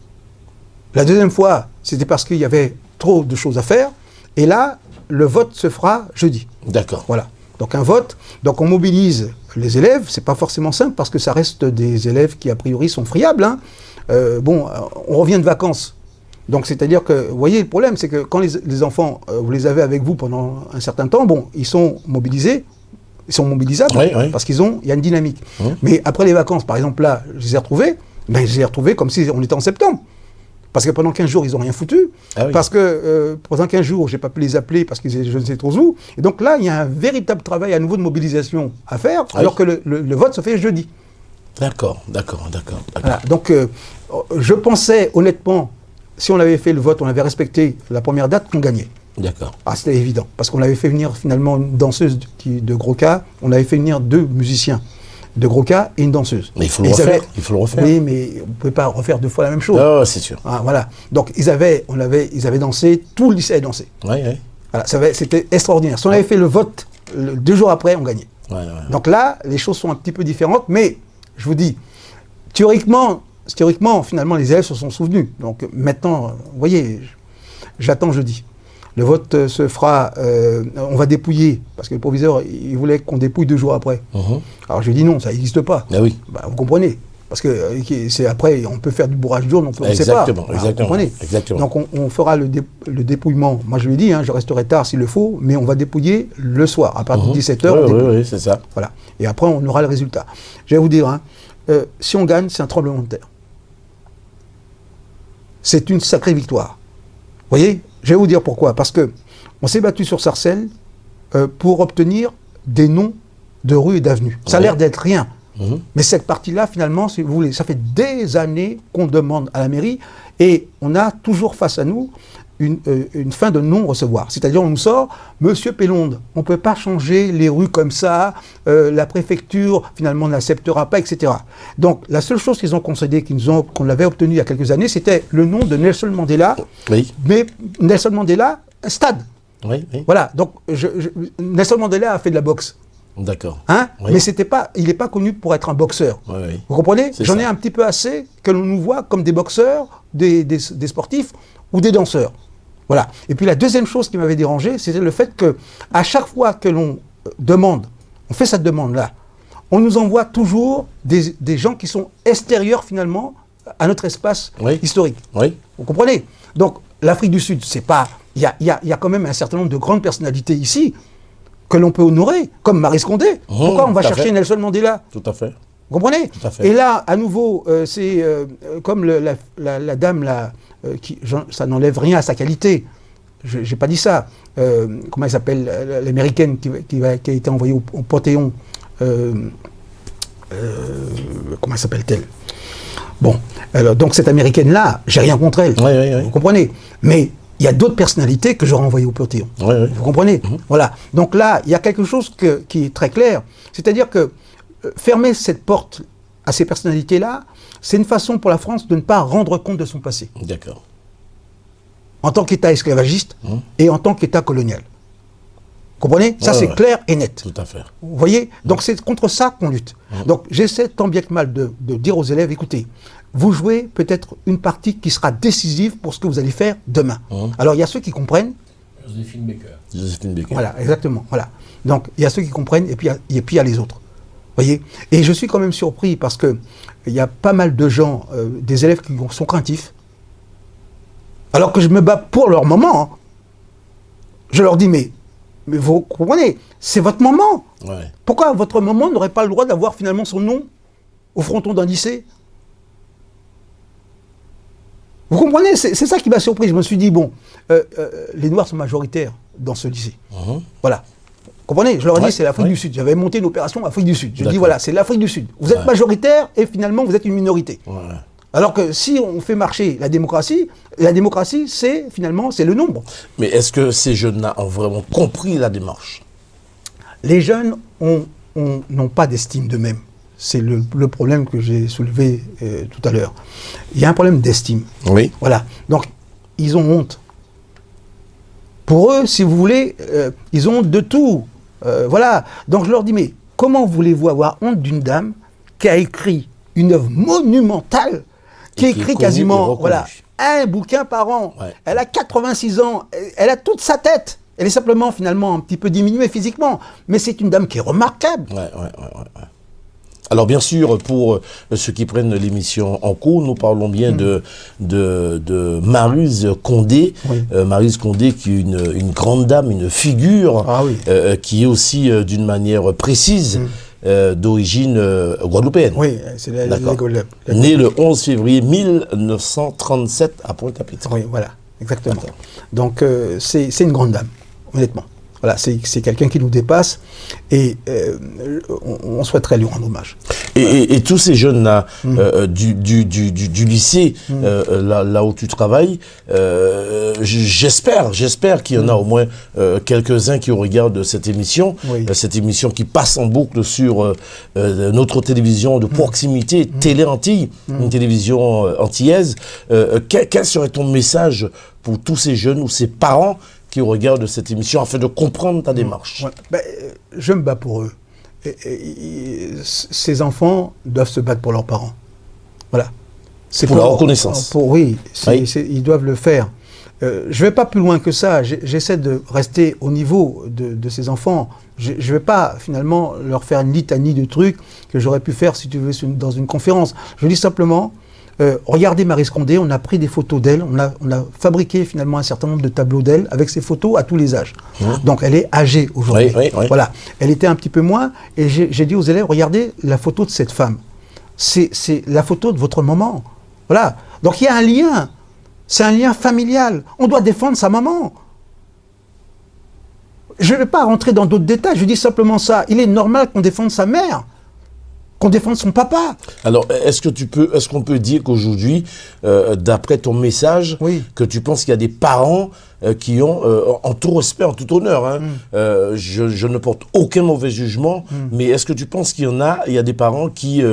S2: La deuxième fois, c'était parce qu'il y avait trop de choses à faire. Et là, le vote se fera jeudi.
S1: D'accord.
S2: Voilà. Donc un vote. Donc on mobilise les élèves. C'est pas forcément simple parce que ça reste des élèves qui a priori sont friables. Hein. On revient de vacances. Donc c'est-à-dire que, vous voyez, le problème, c'est que quand les enfants, vous les avez avec vous pendant un certain temps, bon, ils sont mobilisés. Ils sont mobilisables parce il y a une dynamique. Mais après les vacances, par exemple, là, je les ai retrouvés, comme si on était en septembre. Parce que pendant 15 jours, ils n'ont rien foutu. Parce que pendant 15 jours, je n'ai pas pu les appeler parce qu'ils étaient je ne sais trop où. Et donc là, il y a un véritable travail à nouveau de mobilisation à faire, alors que le vote se fait jeudi.
S1: D'accord.
S2: Voilà. Donc je pensais honnêtement, si on avait fait le vote, on avait respecté la première date, qu'on gagnait.
S1: D'accord.
S2: Ah, c'était évident. Parce qu'on avait fait venir finalement une danseuse de gros cas, on avait fait venir 2 musiciens de gros cas et une danseuse.
S1: Mais il faut le refaire.
S2: Oui, mais on ne peut pas refaire 2 fois la même chose.
S1: Ah, c'est sûr.
S2: Ah, voilà. Donc ils avaient dansé, tout le lycée avait dansé. Voilà, c'était extraordinaire. Si on avait fait le vote 2 jours après, on gagnait. Donc là, les choses sont un petit peu différentes, mais je vous dis, théoriquement, finalement, les élèves se sont souvenus. Donc maintenant, vous voyez, j'attends jeudi. Le vote se fera, on va dépouiller, parce que le proviseur, il voulait qu'on dépouille 2 jours après. Alors je lui ai dit non, ça n'existe pas.
S1: Ah oui.
S2: Bah, vous comprenez, parce que c'est après, on peut faire du bourrage d'urne, on ne sait pas. Vous comprenez. Donc on fera le dépouillement. Moi je lui ai dit, je resterai tard s'il le faut, mais on va dépouiller le soir, à partir de 17h.
S1: Oui, c'est ça.
S2: Voilà. Et après, on aura le résultat. Je vais vous dire, si on gagne, c'est un tremblement de terre. C'est une sacrée victoire. Vous voyez, je vais vous dire pourquoi. Parce que on s'est battu sur Sarcelles pour obtenir des noms de rues et d'avenues. Ça a l'air d'être rien. Mais cette partie-là, finalement, si vous voulez, ça fait des années qu'on demande à la mairie et on a toujours face à nous une fin de non-recevoir. C'est-à-dire, on nous sort, Monsieur Pélonde, on ne peut pas changer les rues comme ça, la préfecture, finalement, n'acceptera pas, etc. Donc, la seule chose qu'ils ont concédé, qu'on avait obtenu il y a quelques années, c'était le nom de Nelson Mandela.
S1: Oui.
S2: Mais Nelson Mandela, un stade.
S1: Oui.
S2: Voilà. Donc, Nelson Mandela a fait de la boxe.
S1: D'accord.
S2: Mais il n'est pas connu pour être un boxeur. Vous comprenez? J'en ai un petit peu assez que l'on nous voit comme des boxeurs, des sportifs ou des danseurs. Voilà. Et puis la deuxième chose qui m'avait dérangé, c'était le fait que à chaque fois que l'on demande, on fait cette demande-là, on nous envoie toujours des gens qui sont extérieurs finalement à notre espace historique. Vous comprenez? Donc l'Afrique du Sud, c'est pas, il y a quand même un certain nombre de grandes personnalités ici que l'on peut honorer, comme Maryse Condé. Pourquoi on va chercher Nelson Mandela?
S1: Tout à fait.
S2: Vous comprenez?
S1: Tout à fait.
S2: Et là, à nouveau, c'est comme la dame là. Ça n'enlève rien à sa qualité. Je n'ai pas dit ça. Comment elle s'appelle, l'américaine qui a été envoyée au Panthéon. Comment s'appelle-t-elle? Bon, alors, donc cette américaine-là, j'ai rien contre elle. Vous comprenez? Mais il y a d'autres personnalités que j'aurais envoyées au Panthéon. Vous comprenez? Voilà. Donc là, il y a quelque chose qui est très clair. C'est-à-dire que fermer cette porte à ces personnalités-là, c'est une façon pour la France de ne pas rendre compte de son passé.
S1: D'accord.
S2: En tant qu'État esclavagiste et en tant qu'État colonial. Vous comprenez? Ça, c'est clair et net.
S1: Tout à fait.
S2: Vous voyez? Donc, c'est contre ça qu'on lutte. Donc, j'essaie tant bien que mal de dire aux élèves, écoutez, vous jouez peut-être une partie qui sera décisive pour ce que vous allez faire demain. Alors, il y a ceux qui comprennent.
S1: Joséphine Baker.
S2: Voilà, exactement. Voilà. Donc, il y a ceux qui comprennent et puis il y a les autres. Voyez. Et je suis quand même surpris parce que il y a pas mal de gens, des élèves qui sont craintifs, alors que je me bats pour leur moment. Je leur dis, mais vous comprenez, c'est votre maman.
S1: Ouais.
S2: Pourquoi votre maman n'aurait pas le droit d'avoir finalement son nom au fronton d'un lycée? Vous comprenez, c'est ça qui m'a surpris. Je me suis dit, bon, les Noirs sont majoritaires dans ce lycée. Voilà. Vous comprenez? Je leur ai dit, c'est l'Afrique du Sud. J'avais monté une opération Afrique du Sud. Je dis, voilà, c'est l'Afrique du Sud. Vous êtes majoritaire et finalement, vous êtes une minorité. Alors que si on fait marcher la démocratie, c'est finalement, c'est le nombre.
S1: Mais est-ce que ces jeunes-là ont vraiment compris la démarche?
S2: Les jeunes n'ont pas d'estime d'eux-mêmes. C'est le problème que j'ai soulevé tout à l'heure. Il y a un problème d'estime.
S1: Oui.
S2: Voilà. Donc, ils ont honte. Pour eux, si vous voulez, ils ont honte de tout. Voilà. Donc, je leur dis, mais comment voulez-vous avoir honte d'une dame qui a écrit une œuvre monumentale, qui écrit quasiment un bouquin par an. Ouais. Elle a 86 ans, elle a toute sa tête. Elle est simplement, finalement, un petit peu diminuée physiquement. Mais c'est une dame qui est remarquable.
S1: Ouais. Alors bien sûr, pour ceux qui prennent l'émission en cours, nous parlons bien de Maryse Condé. Oui. Maryse Condé qui est une grande dame, une figure, qui est aussi d'une manière précise d'origine guadeloupéenne.
S2: Oui, c'est la Guadeloupe.
S1: Née le 11 février 1937 à Pointe-à-Pitre.
S2: Oui, voilà, exactement. Donc c'est une grande dame, honnêtement. Voilà, c'est quelqu'un qui nous dépasse et on souhaiterait lui rendre hommage.
S1: Et tous ces jeunes-là du lycée, là où tu travailles, j'espère qu'il y en a au moins quelques-uns qui regardent cette émission qui passe en boucle sur notre télévision de proximité, Télé Antilles, une télévision antillaise. Quel serait ton message pour tous ces jeunes ou ces parents qui regardent cette émission afin de comprendre ta démarche?
S2: Je me bats pour eux. Ces enfants doivent se battre pour leurs parents. Voilà.
S1: C'est pour la reconnaissance.
S2: Ils doivent le faire. Je ne vais pas plus loin que ça. J'essaie de rester au niveau de ces enfants. Je ne vais pas finalement leur faire une litanie de trucs que j'aurais pu faire, si tu veux, dans une conférence. Je dis simplement, regardez Maryse Condé, on a pris des photos d'elle, on a fabriqué finalement un certain nombre de tableaux d'elle avec ses photos à tous les âges. Donc elle est âgée aujourd'hui. Voilà. Elle était un petit peu moins, et j'ai dit aux élèves, regardez la photo de cette femme. C'est la photo de votre maman. Voilà. Donc il y a un lien. C'est un lien familial. On doit défendre sa maman. Je ne vais pas rentrer dans d'autres détails, je dis simplement ça. Il est normal qu'on défende sa mère, qu'on défende son papa.
S1: Alors, est-ce qu'on peut dire qu'aujourd'hui, d'après ton message, que tu penses qu'il y a des parents qui ont, en tout respect, en tout honneur, je ne porte aucun mauvais jugement, mais est-ce que tu penses qu'il y a des parents qui,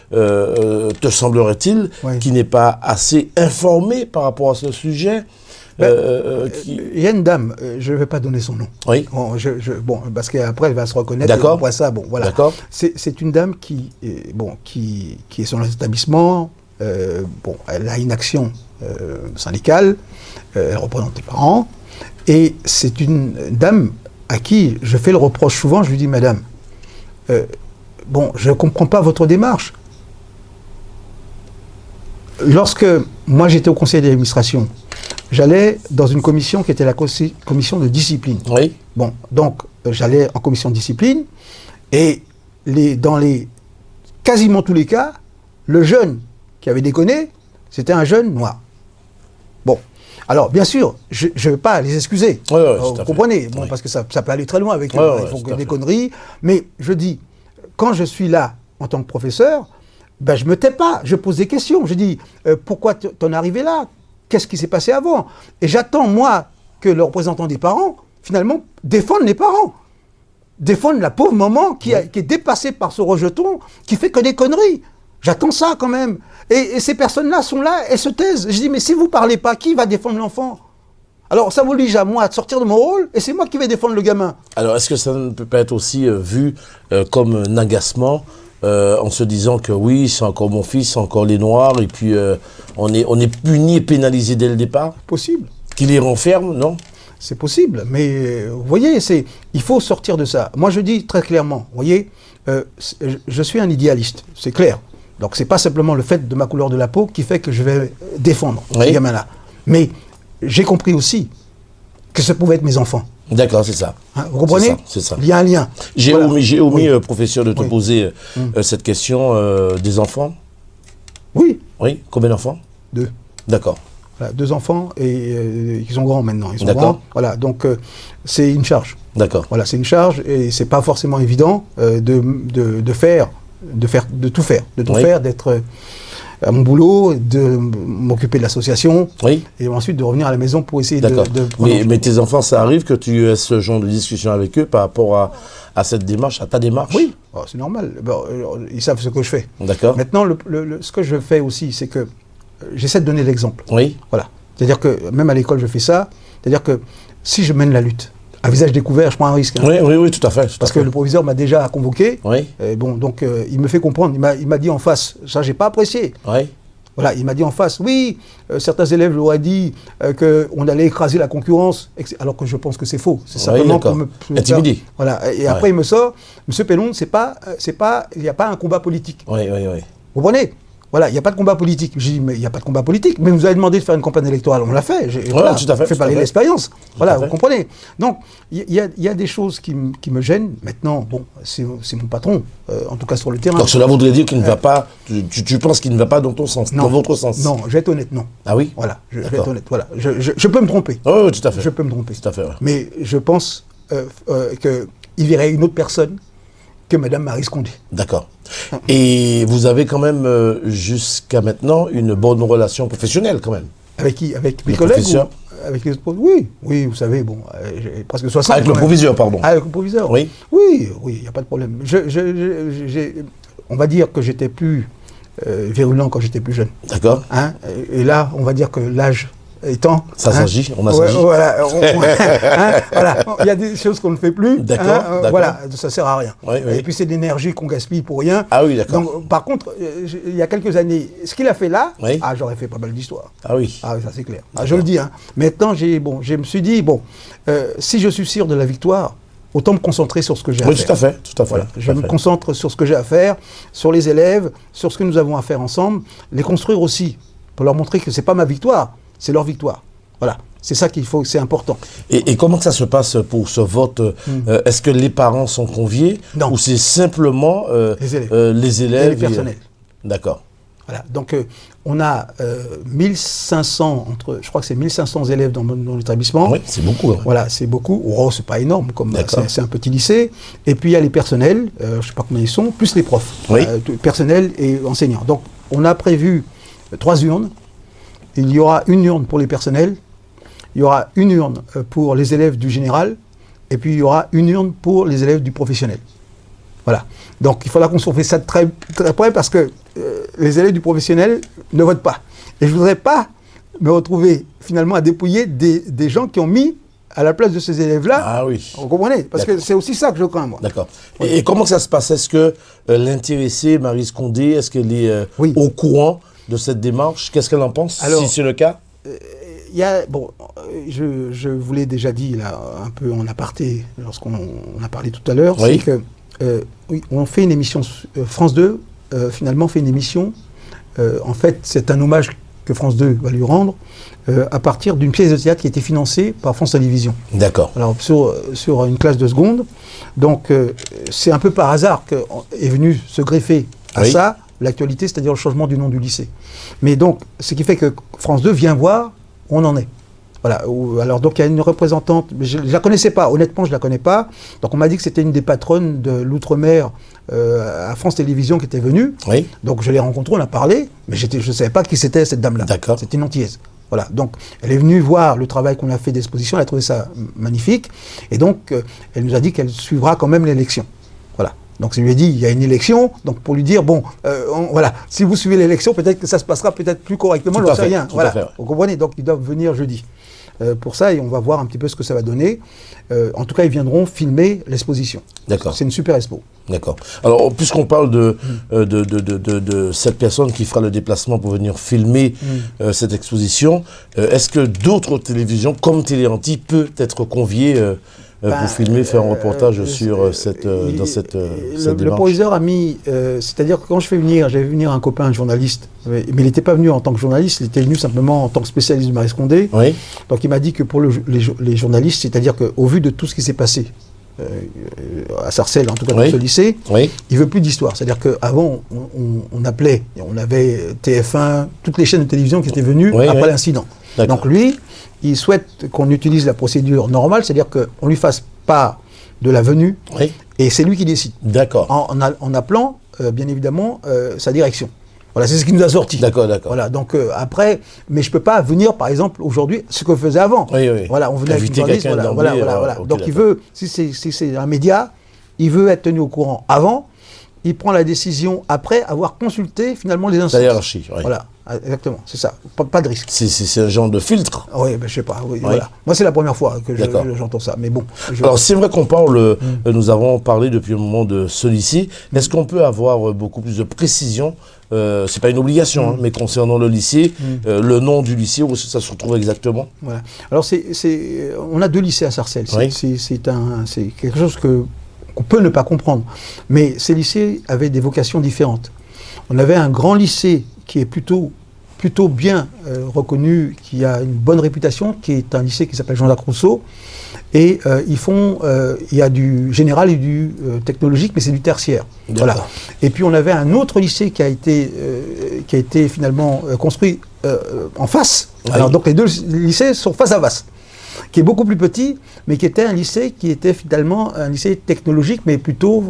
S1: te semblerait-il, qui n'est pas assez informés par rapport à ce sujet?
S2: Il y a une dame, je ne vais pas donner son nom. Oui. Bon, parce qu'après, elle va se reconnaître.
S1: D'accord.
S2: Après ça, bon, voilà. D'accord. C'est une dame qui est sur l'établissement. Elle a une action syndicale. Elle représente les parents. Et c'est une dame à qui je fais le reproche souvent. Je lui dis, madame, je ne comprends pas votre démarche. Lorsque moi j'étais au conseil d'administration, j'allais dans une commission qui était la commission de discipline. Oui. Bon, donc j'allais en commission de discipline et dans quasiment tous les cas, le jeune qui avait déconné, c'était un jeune noir. Bon, alors bien sûr, je ne vais pas les excuser. Vous comprenez, parce que ça peut aller très loin avec eux. Ils font des conneries. Mais je dis, quand je suis là en tant que professeur, je ne me tais pas, je pose des questions. Je dis, pourquoi t'en es arrivé là? Qu'est-ce qui s'est passé avant? Et j'attends, moi, que le représentant des parents, finalement, défende les parents. Défende la pauvre maman qui est dépassée par ce rejeton, qui fait que des conneries. J'attends ça quand même. Et ces personnes-là sont là, elles se taisent. Je dis, mais si vous ne parlez pas, qui va défendre l'enfant? Alors ça m'oblige à moi de sortir de mon rôle, et c'est moi qui vais défendre le gamin. Alors est-ce que ça ne peut pas être aussi vu comme un agacement en se disant que oui, c'est encore mon fils, c'est encore les Noirs, et puis on est puni et pénalisé dès le départ? Possible.
S1: Qu'il les renferme, non?
S2: C'est possible, mais vous voyez, il faut sortir de ça. Moi je dis très clairement, vous voyez, je suis un idéaliste, c'est clair. Donc c'est pas simplement le fait de ma couleur de la peau qui fait que je vais défendre ces gamins-là. Mais j'ai compris aussi que ce pouvaient être mes enfants.
S1: D'accord, c'est ça.
S2: Hein, vous comprenez?
S1: C'est ça.
S2: Il y a un lien.
S1: J'ai
S2: Voilà.
S1: omis,
S2: Oui.
S1: professeur, de te
S2: Oui.
S1: poser cette question des enfants.
S2: Oui,
S1: Oui, combien d'enfants?
S2: 2.
S1: D'accord.
S2: Voilà, 2 enfants et ils sont grands maintenant. Ils sont
S1: D'accord.
S2: grands. Voilà, donc c'est une charge.
S1: D'accord.
S2: Voilà, c'est une charge et c'est pas forcément évident de tout faire,
S1: Oui.
S2: d'être à mon boulot, de m'occuper de l'association
S1: Oui.
S2: et ensuite de revenir à la maison pour essayer
S1: D'accord.
S2: de prendre en
S1: Mais
S2: charge.
S1: tes enfants, ça arrive que tu aies ce genre de discussion avec eux par rapport à cette démarche, à ta démarche?
S2: Oui, oh, c'est normal. Bon, ils savent ce que je fais.
S1: D'accord.
S2: Maintenant, ce que je fais aussi, c'est que j'essaie de donner l'exemple.
S1: Oui.
S2: Voilà. C'est-à-dire que même à l'école, je fais ça. C'est-à-dire que si je mène la lutte, à visage découvert, je prends un risque. Hein.
S1: Oui, tout à fait.
S2: Parce que le proviseur m'a déjà convoqué.
S1: Oui.
S2: Bon, donc il me fait comprendre. Il m'a dit en face, ça j'ai pas apprécié.
S1: Oui.
S2: Voilà, il m'a dit en face, oui, certains élèves leur ont dit qu'on allait écraser la concurrence, alors que je pense que c'est faux. C'est simplement
S1: d'accord.
S2: pour me
S1: Intimider.
S2: Voilà. Et après il me sort, Monsieur Pellon, il n'y a pas un combat politique.
S1: Oui.
S2: Vous comprenez? Voilà, il n'y a pas de combat politique. J'ai dit, mais il n'y a pas de combat politique. Mais vous avez demandé de faire une campagne électorale, on l'a fait.
S1: Voilà, tout à fait.
S2: Fait parler
S1: fait.
S2: l'expérience. Voilà,
S1: à
S2: vous
S1: fait.
S2: comprenez. Donc, il y a des choses qui me gênent. Maintenant, bon, c'est mon patron, en tout cas sur le terrain.
S1: Donc cela voudrait dire qu'il ne va pas, tu penses qu'il ne va pas dans ton sens,
S2: Non.
S1: dans votre sens?
S2: Non, je vais être honnête, non.
S1: Ah oui?
S2: Voilà, je vais
S1: D'accord.
S2: être honnête. Voilà, je peux me tromper.
S1: Oui, tout à fait.
S2: Je peux me tromper.
S1: Tout à fait, ouais.
S2: Mais je pense qu'il verrait une autre personne que Madame Marie Scondé.
S1: D'accord. Et vous avez quand même, jusqu'à maintenant, une bonne relation professionnelle quand même?
S2: Avec qui? Avec mes
S1: Les
S2: collègues
S1: professeurs.
S2: ou avec les autres? Oui, vous savez, bon, j'ai presque 60.
S1: Avec le
S2: quand même.
S1: proviseur, pardon.
S2: Ah, avec le proviseur?
S1: Oui.
S2: Oui, il n'y a pas de problème. On va dire que j'étais plus virulent quand j'étais plus jeune.
S1: D'accord.
S2: Hein, et là, on va dire que l'âge étant...
S1: Ça s'agit, on a
S2: ouais,
S1: s'agit.
S2: Voilà, voilà. Il y a des choses qu'on ne fait plus.
S1: D'accord, d'accord.
S2: Voilà, ça sert à rien.
S1: Oui, oui.
S2: Et puis c'est de l'énergie qu'on gaspille pour rien.
S1: Ah oui, d'accord.
S2: Donc, par contre, il y a quelques années, ce qu'il a fait là,
S1: Oui.
S2: j'aurais fait pas mal d'histoires.
S1: Ah oui.
S2: Ah oui, ça c'est clair. Je le dis. Hein. Maintenant, je me suis dit, si je suis sûr de la victoire, autant me concentrer sur ce que j'ai à
S1: Oui,
S2: faire.
S1: tout à fait, tout à fait.
S2: Voilà.
S1: tout
S2: Je
S1: à
S2: me
S1: fait.
S2: concentre sur ce que j'ai à faire, sur les élèves, sur ce que nous avons à faire ensemble, les construire aussi, pour leur montrer que c'est pas ma victoire, c'est leur victoire. Voilà, c'est ça qu'il faut, c'est important.
S1: Et comment ça se passe pour ce vote? Est-ce que les parents sont conviés?
S2: Non.
S1: Ou c'est simplement
S2: Les élèves.
S1: les élèves
S2: Et les personnels.
S1: D'accord.
S2: Voilà, donc on a 1500, je crois que c'est 1500 élèves dans l'établissement.
S1: Oui, c'est beaucoup. Hein.
S2: Voilà, c'est beaucoup. Oh, c'est pas énorme, comme
S1: D'accord.
S2: c'est un petit lycée. Et puis il y a les personnels, je ne sais pas combien ils sont, plus les profs.
S1: Oui.
S2: Personnels et enseignants. Donc on a prévu 3 urnes. Il y aura une urne pour les personnels, il y aura une urne pour les élèves du général, et puis il y aura une urne pour les élèves du professionnel. Voilà. Donc il faudra qu'on surveille ça de très, très près parce que les élèves du professionnel ne votent pas. Et je ne voudrais pas me retrouver finalement à dépouiller des gens qui ont mis à la place de ces élèves-là.
S1: Ah oui.
S2: Vous comprenez? Parce que c'est aussi ça que je crains, moi.
S1: D'accord. Et comment ça se passe? Est-ce que l'intéressée, Marie Scondé, est-ce qu'elle est
S2: Oui.
S1: au courant de cette démarche? Qu'est-ce qu'elle en pense,
S2: Alors,
S1: si c'est le cas?
S2: Il y a, je vous l'ai déjà dit là, un peu en aparté, lorsqu'on a parlé tout à l'heure,
S1: Oui.
S2: c'est que oui, on fait une émission, France 2 finalement fait une émission, en fait c'est un hommage que France 2 va lui rendre, à partir d'une pièce de théâtre qui a été financée par France Télévisions.
S1: D'accord.
S2: Alors sur une classe de seconde, donc c'est un peu par hasard qu'est venu se greffer à
S1: Oui.
S2: ça, l'actualité, c'est-à-dire le changement du nom du lycée. Mais donc, ce qui fait que France 2 vient voir où on en est. Voilà. Alors donc il y a une représentante, mais je ne la connaissais pas, honnêtement je ne la connais pas. Donc on m'a dit que c'était une des patronnes de l'outre-mer à France Télévisions qui était venue.
S1: Oui.
S2: Donc je l'ai rencontrée, on a parlé, mais je ne savais pas qui c'était cette dame-là.
S1: D'accord.
S2: C'était une Antillaise. Voilà. Donc elle est venue voir le travail qu'on a fait d'exposition, elle a trouvé ça magnifique. Et donc elle nous a dit qu'elle suivra quand même l'élection. Voilà. Donc je lui ai dit, il y a une élection, donc pour lui dire, bon, voilà, si vous suivez l'élection, peut-être que ça se passera peut-être plus correctement,
S1: Tout
S2: j'en
S1: à
S2: sais
S1: fait,
S2: rien.
S1: tout
S2: Voilà.
S1: à fait, ouais.
S2: Vous comprenez? Donc ils doivent venir jeudi. Pour ça, et on va voir un petit peu ce que ça va donner. En tout cas, ils viendront filmer l'exposition.
S1: D'accord.
S2: C'est une super expo.
S1: D'accord. Alors, puisqu'on parle de cette personne qui fera le déplacement pour venir filmer cette exposition, est-ce que d'autres télévisions, comme Téléanti, peut être conviée pour filmer, faire un reportage sur cette démarche.
S2: Le proviseur a mis, c'est-à-dire que quand j'avais vu venir un copain, un journaliste, mais il n'était pas venu en tant que journaliste, il était venu simplement en tant que spécialiste du Maurice Condé.
S1: Oui.
S2: Donc il m'a dit que pour les journalistes, c'est-à-dire qu'au vu de tout ce qui s'est passé, à Sarcelles, en tout cas dans ce lycée, il ne veut plus d'histoire. C'est-à-dire qu'avant, on appelait, on avait TF1, toutes les chaînes de télévision qui étaient venues après l'incident. Donc lui, il souhaite qu'on utilise la procédure normale, c'est-à-dire qu'on lui fasse part de la venue, et c'est lui qui décide.
S1: D'accord.
S2: En appelant, bien évidemment, sa direction. Voilà, c'est ce qui nous a sorti.
S1: D'accord.
S2: Voilà, donc après, mais je ne peux pas venir, par exemple, aujourd'hui, ce que je faisais avant. Voilà, on venait avec une journaliste, voilà. Donc il veut, si c'est un média, il veut être tenu au courant avant, il prend la décision après avoir consulté finalement les instances.
S1: La hiérarchie,
S2: Voilà, exactement, c'est ça, pas de risque.
S1: C'est un genre de filtre.
S2: Oui, ben, je sais pas, voilà. Moi c'est la première fois que j'entends ça, mais bon.
S1: Alors c'est vrai qu'on parle, nous avons parlé depuis un moment de ce lycée, est-ce qu'on peut avoir beaucoup plus de précision, c'est pas une obligation, mais concernant le lycée, le nom du lycée, où ça se retrouve exactement?
S2: Voilà. Alors on a 2 lycées à Sarcelles, c'est quelque chose qu'on peut ne pas comprendre, mais ces lycées avaient des vocations différentes. On avait un grand lycée qui est plutôt bien reconnu, qui a une bonne réputation, qui est un lycée qui s'appelle Jean-Jacques Rousseau, et il y a du général et du technologique, mais c'est du tertiaire. Voilà. Et puis on avait un autre lycée qui a été finalement construit en face. Alors donc les 2 lycées sont face à face, qui est beaucoup plus petit, mais qui était un lycée qui était finalement un lycée technologique, mais plutôt,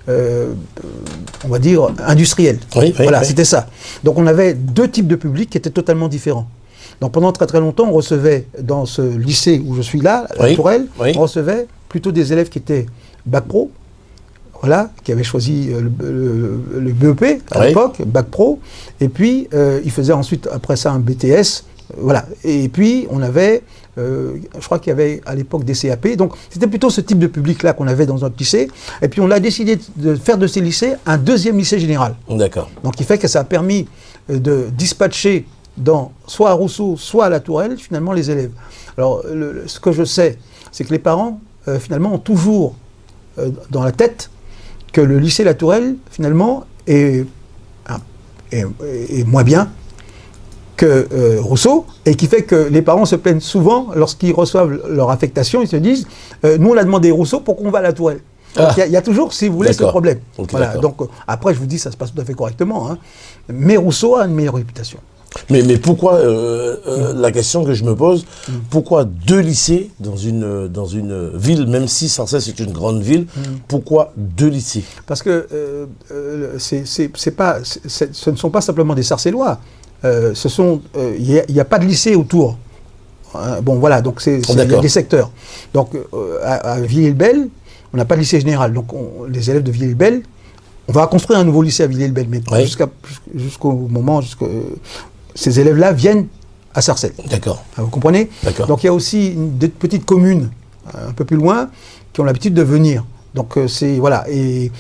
S2: on va dire, industriel. Voilà, c'était ça. Donc on avait 2 types de publics qui étaient totalement différents. Donc pendant très très longtemps, on recevait dans ce lycée où je suis là, à la Tourelle, on recevait plutôt des élèves qui étaient bac pro, voilà, qui avaient choisi le BEP à l'époque, bac pro, et puis ils faisaient ensuite après ça un BTS, voilà. Et puis on avait, je crois qu'il y avait à l'époque des CAP, donc c'était plutôt ce type de public-là qu'on avait dans notre lycée, et puis on a décidé de faire de ces lycées un 2e lycée général.
S1: D'accord.
S2: Donc il fait que ça a permis de dispatcher soit à Rousseau, soit à la Tourelle, finalement, les élèves. Alors, ce que je sais, c'est que les parents, finalement, ont toujours dans la tête que le lycée La Tourelle, finalement, est moins bien que Rousseau, et qui fait que les parents se plaignent souvent, lorsqu'ils reçoivent leur affectation, ils se disent nous, on a demandé Rousseau, pourquoi on va à La Tourelle ? Il y a toujours, si vous voulez, ce problème. Voilà. Donc, après, je vous dis, ça se passe tout à fait correctement, hein. Mais Rousseau a une meilleure réputation.
S1: Mais pourquoi, la question que je me pose, pourquoi 2 lycées dans une ville, même si Sarcelles c'est une grande ville, pourquoi 2 lycées? Parce que
S2: ce ne sont pas simplement des Sarcellois, il n'y a pas de lycée autour. Bon voilà, donc il y a des secteurs. Donc à Villiers-le-Bel, on n'a pas de lycée général, donc les élèves de Villiers-le-Bel, on va construire un nouveau lycée à Villiers-le-Bel, mais jusqu'au moment, ces élèves-là viennent à Sarcelles.
S1: D'accord.
S2: Vous comprenez?
S1: D'accord.
S2: Donc il y a aussi des petites communes un peu plus loin qui ont l'habitude de venir. Donc voilà, et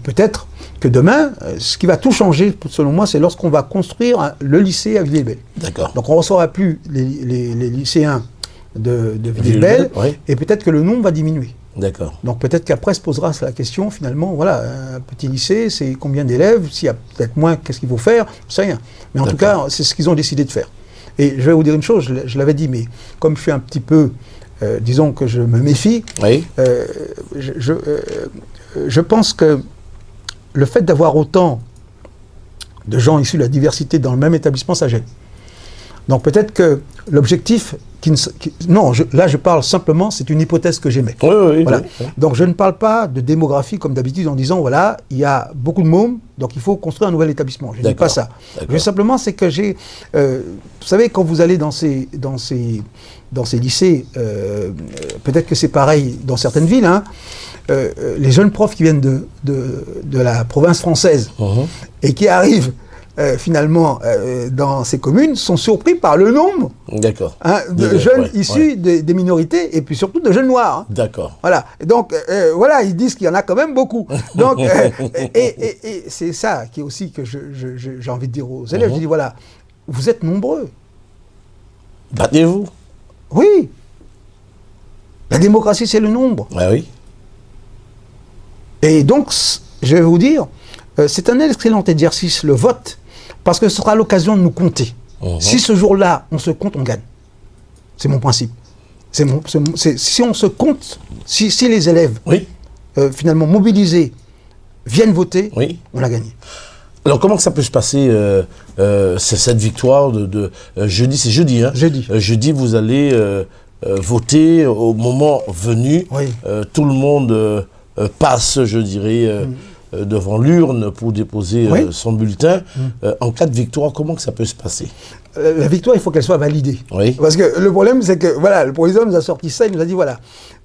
S2: peut-être que demain, ce qui va tout changer, selon moi, c'est lorsqu'on va construire le lycée à Villiers-le-Bel.
S1: D'accord.
S2: Donc on ne recevra plus les lycéens de Villiers-le-Bel, et peut-être que le nombre va diminuer.
S1: D'accord.
S2: Donc peut-être qu'après se posera la question, finalement, voilà, un petit lycée, c'est combien d'élèves? S'il y a peut-être moins, qu'est-ce qu'il faut faire? Je ne sais rien. Mais en tout cas, c'est ce qu'ils ont décidé de faire. Et je vais vous dire une chose, je l'avais dit, mais comme je suis un petit peu, disons que je me méfie, je pense que le fait d'avoir autant de gens issus de la diversité dans le même établissement, ça gêne. Donc peut-être que l'objectif, là je parle simplement, c'est une hypothèse que j'émets. Voilà. Donc je ne parle pas de démographie comme d'habitude en disant, voilà, il y a beaucoup de mômes, donc il faut construire un nouvel établissement. Je ne dis pas ça. Mais simplement, c'est que j'ai... vous savez, quand vous allez dans ces lycées, peut-être que c'est pareil dans certaines villes, hein, les jeunes profs qui viennent de la province française et qui arrivent finalement dans ces communes sont surpris par le nombre de jeunes issus des minorités et puis surtout de jeunes noirs. Hein.
S1: D'accord.
S2: Voilà. Et donc voilà, ils disent qu'il y en a quand même beaucoup. Donc et c'est ça qui est aussi que j'ai envie de dire aux élèves. Je dis voilà, vous êtes nombreux.
S1: Battez-vous.
S2: Oui. La démocratie, c'est le nombre.
S1: Ah oui.
S2: Et donc, je vais vous dire, c'est un excellent exercice, le vote, parce que ce sera l'occasion de nous compter. Si ce jour-là, on se compte, on gagne. C'est mon principe. Si on se compte, si les élèves, finalement mobilisés, viennent voter, on a gagné.
S1: Alors, comment ça peut se passer, cette victoire de jeudi? C'est jeudi, hein?
S2: Jeudi.
S1: Jeudi, vous allez voter au moment venu. Tout le monde passe, je dirais, devant l'urne pour déposer son bulletin. En cas de victoire, comment que ça peut se passer?
S2: La victoire, il faut qu'elle soit validée. Parce que le problème, c'est que voilà, le président nous a sorti ça, il nous a dit voilà,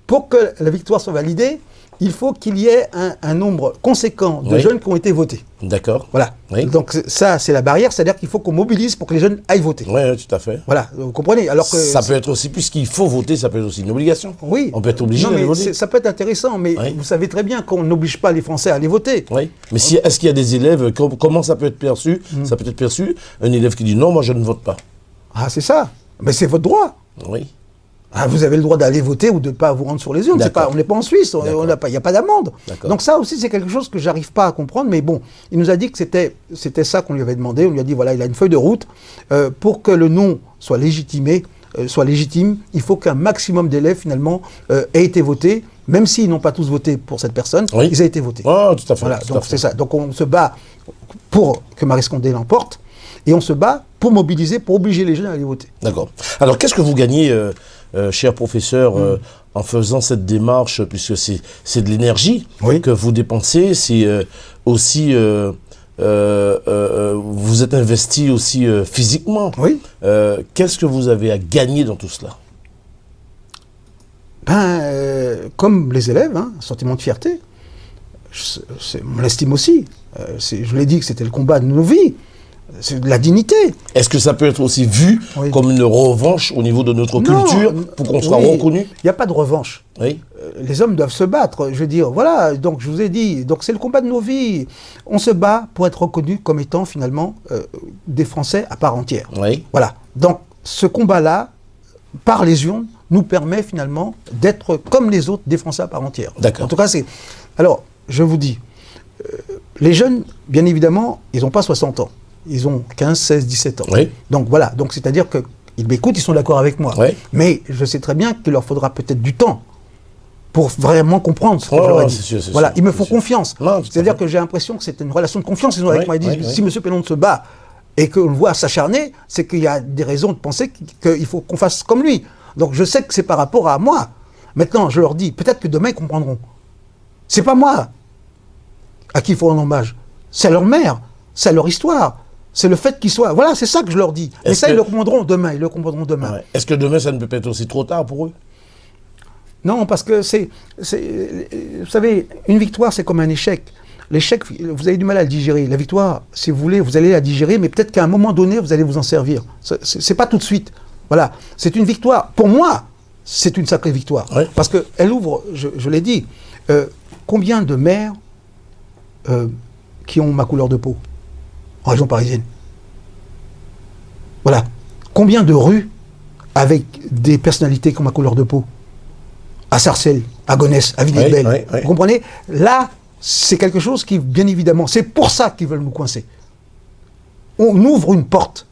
S2: pour que la victoire soit validée, il faut qu'il y ait un nombre conséquent de jeunes qui ont été votés.
S1: D'accord.
S2: Voilà. Donc ça, c'est la barrière, c'est-à-dire qu'il faut qu'on mobilise pour que les jeunes aillent voter.
S1: Oui, tout à fait.
S2: Voilà, vous comprenez. Alors que
S1: ça peut être aussi, puisqu'il faut voter, ça peut être aussi une obligation.
S2: Oui.
S1: On peut être obligé d'aller voter.
S2: Ça peut être intéressant, mais vous savez très bien qu'on n'oblige pas les Français à aller voter.
S1: Oui. Mais est-ce qu'il y a des élèves, comment ça peut être perçu? Ça peut être perçu, un élève qui dit non, moi je ne vote pas.
S2: Ah, c'est ça. Mais c'est votre droit.
S1: Oui.
S2: Ah, vous avez le droit d'aller voter ou de ne pas vous rendre sur les urnes. On n'est pas en Suisse, il n'y a pas d'amende. Donc ça aussi, c'est quelque chose que je n'arrive pas à comprendre. Mais bon, il nous a dit que c'était ça qu'on lui avait demandé. On lui a dit, voilà, il a une feuille de route. Pour que le non soit légitimé, il faut qu'un maximum d'élèves, finalement, aient été votés. Même s'ils n'ont pas tous voté pour cette personne, ils aient été votés.
S1: Oh, tout à fait.
S2: Voilà, donc c'est ça. Donc on se bat pour que Maryse Condé l'emporte. Et on se bat pour mobiliser, pour obliger les jeunes à aller voter.
S1: D'accord. Alors, qu'est-ce que vous gagnez, cher professeur, en faisant cette démarche, puisque c'est de l'énergie que vous dépensez, c'est aussi... vous êtes investi aussi physiquement. Qu'est-ce que vous avez à gagner dans tout cela?
S2: Comme les élèves, un sentiment de fierté. On l'estime aussi. Je l'ai dit que c'était le combat de nos vies. C'est de la dignité. Est-ce
S1: que ça peut être aussi vu comme une revanche au niveau de notre culture pour qu'on soit reconnu?
S2: Il n'y a pas de revanche. Les hommes doivent se battre. Je veux dire, voilà, donc je vous ai dit, donc c'est le combat de nos vies. On se bat pour être reconnus comme étant finalement des Français à part entière. Voilà. Donc ce combat-là, par les urnes, nous permet finalement d'être comme les autres des Français à part entière. En tout cas, c'est... Alors, je vous dis, les jeunes, bien évidemment, ils n'ont pas 60 ans. Ils ont 15, 16, 17 ans. Donc voilà, donc c'est-à-dire qu'ils m'écoutent, ils sont d'accord avec moi. Mais je sais très bien qu'il leur faudra peut-être du temps pour vraiment comprendre ce que je leur ai dit. Voilà, ils me font confiance. C'est-à-dire que j'ai l'impression que c'est une relation de confiance qu'ils ont avec moi. Ils disent, si M. Pénon se bat et qu'on le voit s'acharner, c'est qu'il y a des raisons de penser qu'il faut qu'on fasse comme lui. Donc je sais que c'est par rapport à moi. Maintenant, je leur dis, peut-être que demain ils comprendront. C'est pas moi à qui il faut rendre hommage. C'est leur mère, c'est leur histoire. C'est le fait qu'ils soient... Voilà, c'est ça que je leur dis. Mais ça, ils le comprendront demain.
S1: Est-ce que demain, ça ne peut pas être aussi trop tard pour eux?
S2: Non, parce que vous savez, une victoire, c'est comme un échec. L'échec, vous avez du mal à le digérer. La victoire, si vous voulez, vous allez la digérer, mais peut-être qu'à un moment donné, vous allez vous en servir. C'est pas tout de suite. Voilà. C'est une victoire. Pour moi, c'est une sacrée victoire. Parce qu'elle ouvre, je l'ai dit, combien de maires qui ont ma couleur de peau en région parisienne? Voilà. Combien de rues avec des personnalités qui ont ma couleur de peau? À Sarcelles, à Gonesse, à Villiers-Belle. Vous comprenez? Là, c'est quelque chose qui, bien évidemment, c'est pour ça qu'ils veulent nous coincer. On ouvre une porte.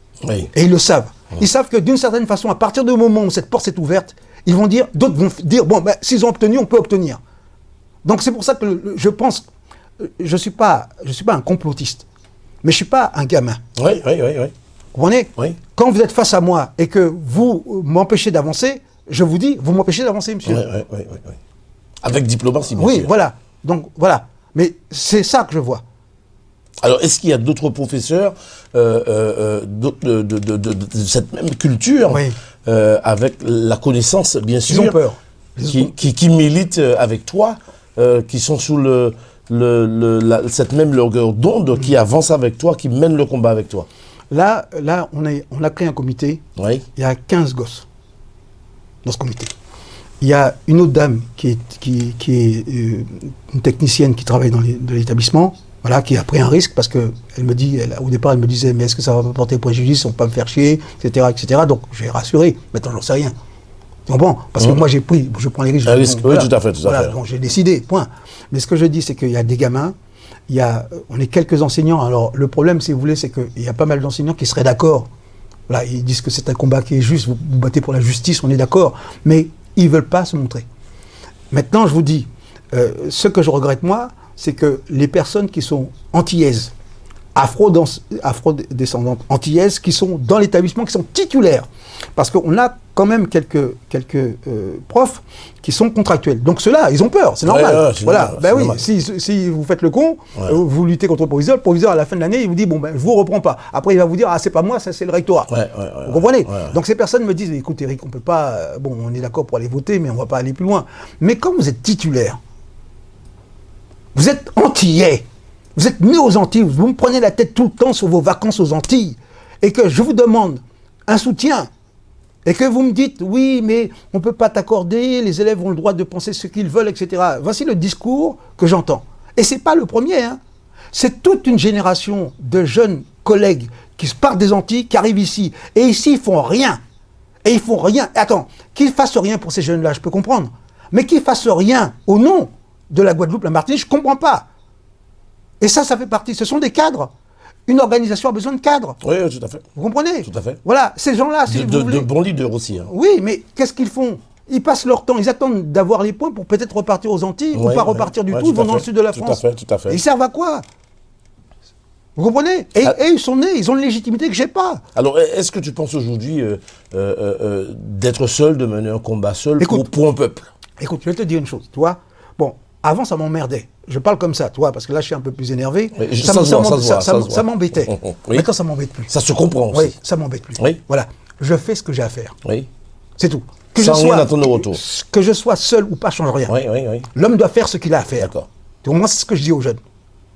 S2: Et ils le savent. Ils savent que d'une certaine façon, à partir du moment où cette porte est ouverte, ils vont dire, d'autres vont dire, bon, ben, s'ils ont obtenu, on peut obtenir. Donc c'est pour ça que je pense, je suis pas un complotiste. Mais je ne suis pas un gamin. Vous comprenez? Quand vous êtes face à moi et que vous m'empêchez d'avancer, je vous dis, vous m'empêchez d'avancer, monsieur.
S1: Avec diplomatie, bien sûr.
S2: Oui, voilà. Donc, voilà. Mais c'est ça que je vois.
S1: Alors, est-ce qu'il y a d'autres professeurs de cette même culture, avec la connaissance, bien sûr,
S2: ils ont peur.
S1: Qui militent avec toi, qui sont sous cette même longueur d'onde, qui avance avec toi, qui mène le combat avec toi?
S2: Là on a créé un comité. Il y a 15 gosses dans ce comité. Il y a une autre dame qui est une technicienne qui travaille dans l'établissement, voilà, qui a pris un risque parce que au départ, elle me disait, mais est-ce que ça va pas porter préjudice, on va pas me faire chier, etc., etc. Donc, j'ai rassuré. Maintenant, j'en sais rien. Tu comprends? Parce que moi, je prends les risques.
S1: Un risque, oui, tout à fait,
S2: voilà, donc j'ai décidé, point. Mais ce que je dis, c'est qu'il y a des gamins, on est quelques enseignants. Alors, le problème, si vous voulez, c'est qu'il y a pas mal d'enseignants qui seraient d'accord. Là, ils disent que c'est un combat qui est juste, vous vous battez pour la justice, on est d'accord. Mais ils ne veulent pas se montrer. Maintenant, je vous dis, ce que je regrette, moi, c'est que les personnes qui sont antillaises, afro-descendantes antillaises, qui sont dans l'établissement, qui sont titulaires, parce qu'on a quand même quelques profs qui sont contractuels. Donc ceux-là, ils ont peur, c'est normal. Voilà, ben oui, si vous faites le con, vous luttez contre le proviseur, à la fin de l'année, il vous dit, bon, ben, je vous reprends pas. Après, il va vous dire, ah, c'est pas moi, ça, c'est le rectorat. Vous comprenez? Donc ces personnes me disent, écoute, Eric, on peut pas, bon, on est d'accord pour aller voter, mais on va pas aller plus loin. Mais quand vous êtes titulaire, vous êtes antillais, vous êtes né aux Antilles, vous me prenez la tête tout le temps sur vos vacances aux Antilles, et que je vous demande un soutien, et que vous me dites, oui, mais on ne peut pas t'accorder, les élèves ont le droit de penser ce qu'ils veulent, etc. Voici le discours que j'entends. Et ce n'est pas le premier, hein. C'est toute une génération de jeunes collègues qui se partent des Antilles, qui arrivent ici, et ici, ils font rien. Et ils font rien. Attends, qu'ils fassent rien pour ces jeunes-là, je peux comprendre. Mais qu'ils fassent rien au nom de la Guadeloupe, la Martinique, je ne comprends pas. Et ça fait partie, ce sont des cadres. Une organisation a besoin de cadres.
S1: Oui, tout à fait.
S2: Vous comprenez?
S1: Tout à fait.
S2: Voilà, ces gens-là,
S1: de bons leaders aussi. Hein.
S2: Oui, mais qu'est-ce qu'ils font? Ils passent leur temps, ils attendent d'avoir les points pour peut-être repartir aux Antilles, ou pas repartir du tout, ils vont dans le sud de la France.
S1: Tout à fait.
S2: Et ils servent à quoi? Vous comprenez? Et ils sont nés, ils ont une légitimité que j'ai pas.
S1: Alors, est-ce que tu penses aujourd'hui d'être seul, de mener un combat seul pour un peuple?
S2: Écoute, je vais te dire une chose, tu vois. Bon, avant, ça m'emmerdait. Je parle comme ça, tu vois, parce que là, je suis un peu plus énervé. Ça m'embêtait.
S1: Oui.
S2: Maintenant, ça m'embête plus.
S1: Ça se comprend aussi.
S2: Oui, ça m'embête plus.
S1: Oui.
S2: Voilà, je fais ce que j'ai à faire.
S1: Oui.
S2: C'est tout.
S1: Sans rien attendre au retour.
S2: Que je sois seul ou pas, change rien.
S1: Oui.
S2: L'homme doit faire ce qu'il a à faire.
S1: D'accord.
S2: Donc, moi, c'est ce que je dis aux jeunes.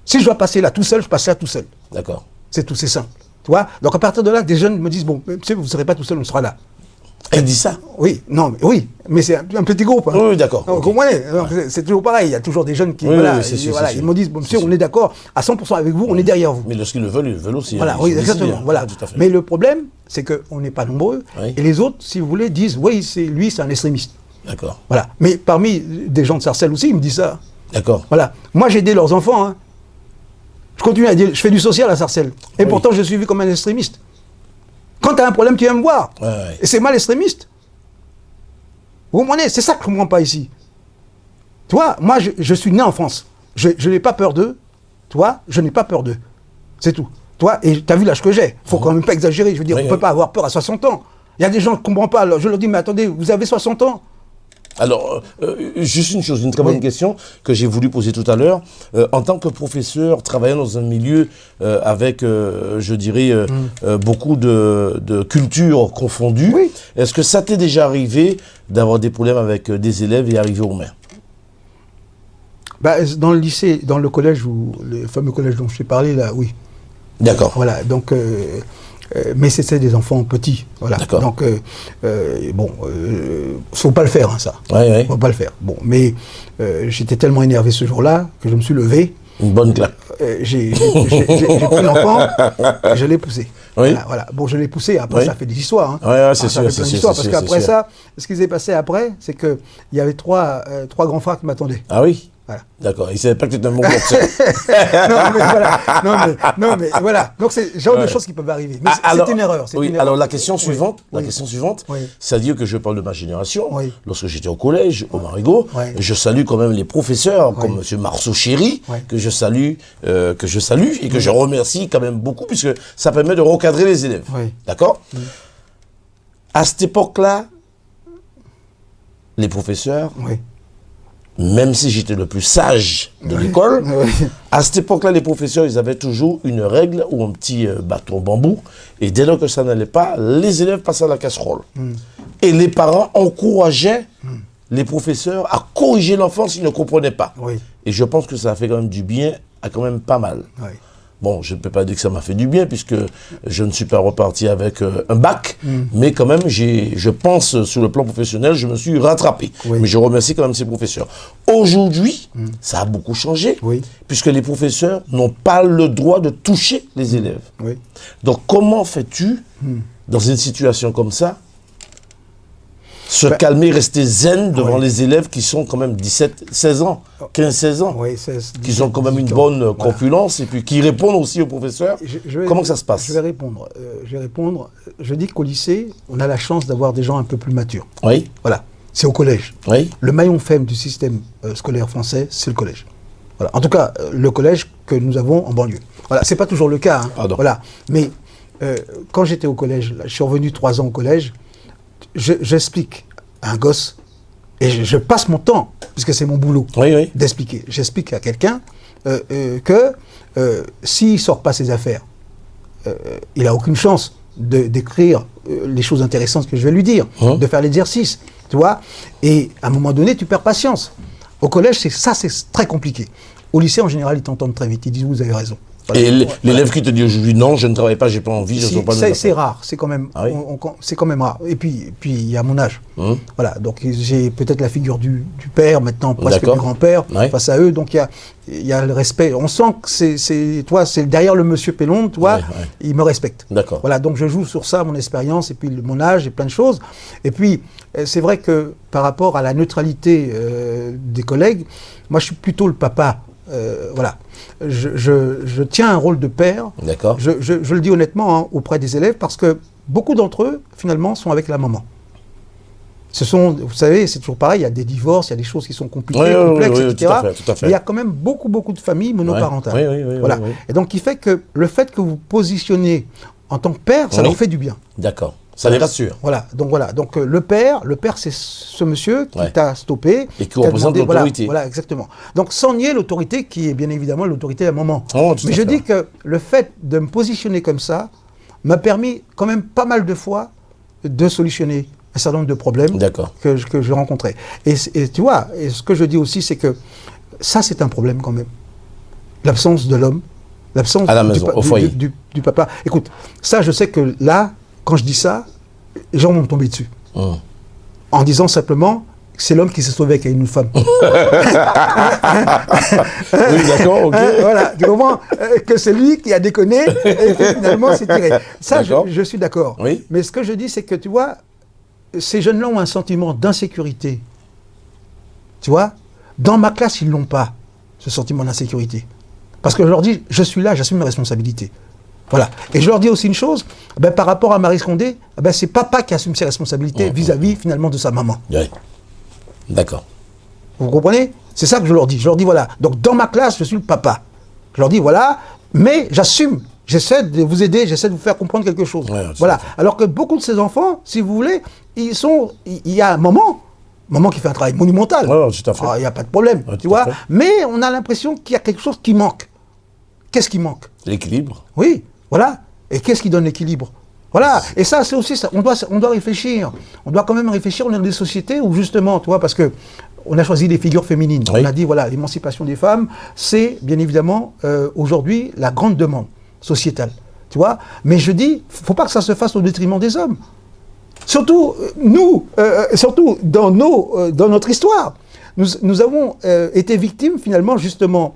S2: Si je dois passer là tout seul, je passe là tout seul.
S1: D'accord.
S2: C'est tout, c'est simple. Tu vois? Donc, à partir de là, des jeunes me disent, bon, monsieur, vous ne serez pas tout seul, on sera là.
S1: Elle dit ça?
S2: Oui, non, oui, mais c'est un petit groupe. Hein.
S1: Oui, d'accord.
S2: Vous comprenez? C'est toujours pareil, il y a toujours des jeunes qui, ils me disent, bon, monsieur, on est d'accord, à 100% avec vous, on est derrière vous.
S1: Mais lorsqu'ils le veulent, ils veulent aussi.
S2: Voilà, oui, exactement. Voilà. Mais le problème, c'est qu'on n'est pas nombreux, et les autres, si vous voulez, disent, oui, c'est un extrémiste.
S1: D'accord.
S2: Voilà. Mais parmi des gens de Sarcelles aussi, ils me disent ça.
S1: D'accord.
S2: Voilà. Moi, j'ai aidé leurs enfants. Hein. Je continue à dire, je fais du social à Sarcelles. Et pourtant, je suis vu comme un extrémiste. Quand tu as un problème, tu viens me voir. Et c'est mal extrémiste. Vous comprenez? C'est ça que je ne comprends pas ici. Tu vois, moi, je suis né en France. Je n'ai pas peur d'eux. Tu vois, je n'ai pas peur d'eux. C'est tout. Tu vois, et tu as vu l'âge que j'ai. Il ne faut quand même pas exagérer. Je veux dire, on ne peut pas avoir peur à 60 ans. Il y a des gens qui ne comprennent pas. Alors, je leur dis, mais attendez, vous avez 60 ans?
S1: Alors, juste une chose, une très bonne question que j'ai voulu poser tout à l'heure. En tant que professeur, travaillant dans un milieu avec, je dirais, beaucoup de cultures confondues, est-ce que ça t'est déjà arrivé d'avoir des problèmes avec des élèves et arriver aux mains?
S2: Bah, dans le lycée, dans le collège, le fameux collège dont je t'ai parlé, là, oui.
S1: D'accord.
S2: Voilà, donc... mais c'était des enfants petits, voilà. Donc, bon, faut pas le faire, hein, ça.
S1: Oui.
S2: Faut pas le faire. Bon, mais j'étais tellement énervé ce jour-là que je me suis levé.
S1: Une bonne claque.
S2: J'ai pris l'enfant et je l'ai poussé.
S1: Oui.
S2: Voilà. Bon, je l'ai poussé. Après, ça fait des histoires. Hein.
S1: Oui, c'est sûr.
S2: Parce qu'après ça, ce qui s'est passé après, c'est qu'il y avait trois grands frères qui m'attendaient.
S1: Ah oui?
S2: Voilà.
S1: D'accord, il ne savait pas que tu étais un bon boxeur.
S2: non, mais voilà. Donc, c'est le genre de choses qui peuvent arriver. Mais c'est une erreur.
S1: Alors, la question suivante, c'est-à-dire que je parle de ma génération. Lorsque j'étais au collège, au Marigot, je salue quand même les professeurs, comme M. Marceau Chéry, que je salue et que je remercie quand même beaucoup, puisque ça permet de recadrer les élèves. D'accord? À cette époque-là, les professeurs... Même si j'étais le plus sage de l'école, à cette époque-là, les professeurs, ils avaient toujours une règle ou un petit bâton bambou. Et dès lors que ça n'allait pas, les élèves passaient à la casserole. Et les parents encourageaient les professeurs à corriger l'enfant s'il ne comprenait pas. Et je pense que ça a fait quand même du bien à quand même pas mal. Bon, je ne peux pas dire que ça m'a fait du bien, puisque je ne suis pas reparti avec un bac, mais quand même, je pense, sur le plan professionnel, je me suis rattrapé. Mais je remercie quand même ces professeurs. Aujourd'hui, ça a beaucoup changé, puisque les professeurs n'ont pas le droit de toucher les élèves. Donc, comment fais-tu, dans une situation comme ça, Se calmer, rester zen devant les élèves qui sont quand même 16 ans, 15-16 ans, qui ont quand même une bonne compulence et puis qui répondent aussi aux professeurs. Comment ça se passe?
S2: Je vais répondre. Je dis qu'au lycée, on a la chance d'avoir des gens un peu plus matures.
S1: Oui.
S2: Voilà. C'est au collège.
S1: Oui.
S2: Le maillon faible du système scolaire français, c'est le collège. Voilà. En tout cas, le collège que nous avons en banlieue. Voilà. C'est pas toujours le cas. Hein. Voilà. Mais quand j'étais au collège, là, je suis revenu 3 ans au collège. J'explique à un gosse, et je passe mon temps, puisque c'est mon boulot, d'expliquer. J'explique à quelqu'un que s'il ne sort pas ses affaires, il n'a aucune chance d'écrire les choses intéressantes que je vais lui dire, de faire l'exercice, tu vois. Et à un moment donné, tu perds patience. Au collège, c'est très compliqué. Au lycée, en général, ils t'entendent très vite. Ils disent, vous avez raison.
S1: Voilà. Et l'élève qui te dit aujourd'hui non, je ne travaille pas, j'ai pas envie, je ne pas
S2: c'est rare, c'est quand même, c'est quand même rare. Et puis il y a mon âge. Voilà, donc j'ai peut-être la figure du père maintenant, presque du grand-père face à eux. Donc il y a le respect. On sent que c'est derrière le monsieur Pélon, toi, il me respecte.
S1: D'accord.
S2: Voilà, donc je joue sur ça, mon expérience et puis mon âge et plein de choses. Et puis c'est vrai que par rapport à la neutralité des collègues, moi je suis plutôt le papa. Voilà. Je tiens un rôle de père.
S1: D'accord.
S2: Je le dis honnêtement hein, auprès des élèves parce que beaucoup d'entre eux, finalement, sont avec la maman. Vous savez, c'est toujours pareil, il y a des divorces, il y a des choses qui sont compliquées, complexes, etc.
S1: Tout à fait.
S2: Mais il y a quand même beaucoup de familles monoparentales. Voilà. Et donc, qui fait que le fait que vous positionnez en tant que père, ça leur fait du bien.
S1: D'accord. Ça les rassure.
S2: Voilà. Donc le père, c'est ce monsieur qui t'a stoppé.
S1: Et qui représente l'autorité.
S2: Voilà, exactement. Donc sans nier l'autorité qui est bien évidemment l'autorité de la maman.
S1: Mais
S2: je dis que le fait de me positionner comme ça m'a permis quand même pas mal de fois de solutionner un certain nombre de problèmes que je rencontrais. Et tu vois, et ce que je dis aussi, c'est que ça c'est un problème quand même. L'absence de l'homme, l'absence
S1: à la maison, au foyer.
S2: Du papa. Écoute, ça je sais que là, quand je dis ça, les gens vont me tomber dessus. En disant simplement que c'est l'homme qui s'est sauvé avec une femme.
S1: Oui, d'accord, ok.
S2: Voilà, tu comprends que c'est lui qui a déconné et que finalement c'est tiré. Ça, je suis d'accord.
S1: Oui.
S2: Mais ce que je dis, c'est que tu vois, ces jeunes-là ont un sentiment d'insécurité. Tu vois, dans ma classe, ils l'ont pas, ce sentiment d'insécurité. Parce que je leur dis, je suis là, j'assume mes responsabilités. Voilà. Et je leur dis aussi une chose, par rapport à Maryse Condé, c'est papa qui assume ses responsabilités vis-à-vis finalement de sa maman.
S1: Oui. D'accord.
S2: Vous comprenez? C'est ça que je leur dis. Je leur dis voilà. Donc dans ma classe, je suis le papa. Je leur dis voilà, mais j'assume. J'essaie de vous aider, j'essaie de vous faire comprendre quelque chose. Voilà. Alors que beaucoup de ces enfants, si vous voulez, il y a un maman qui fait un travail monumental.
S1: Tout à fait.
S2: Il n'y a pas de problème, tu vois. Mais on a l'impression qu'il y a quelque chose qui manque. Qu'est-ce qui manque? L'équilibre. Oui. Voilà. Et qu'est-ce qui donne l'équilibre? Voilà. Et ça, c'est aussi ça. On doit réfléchir. On doit quand même réfléchir. On est dans des sociétés où justement, tu vois, parce que on a choisi des figures féminines. On a dit, voilà, l'émancipation des femmes, c'est bien évidemment aujourd'hui la grande demande sociétale. Tu vois. Mais je dis, faut pas que ça se fasse au détriment des hommes. Surtout nous, surtout dans notre histoire. Nous avons été victimes finalement justement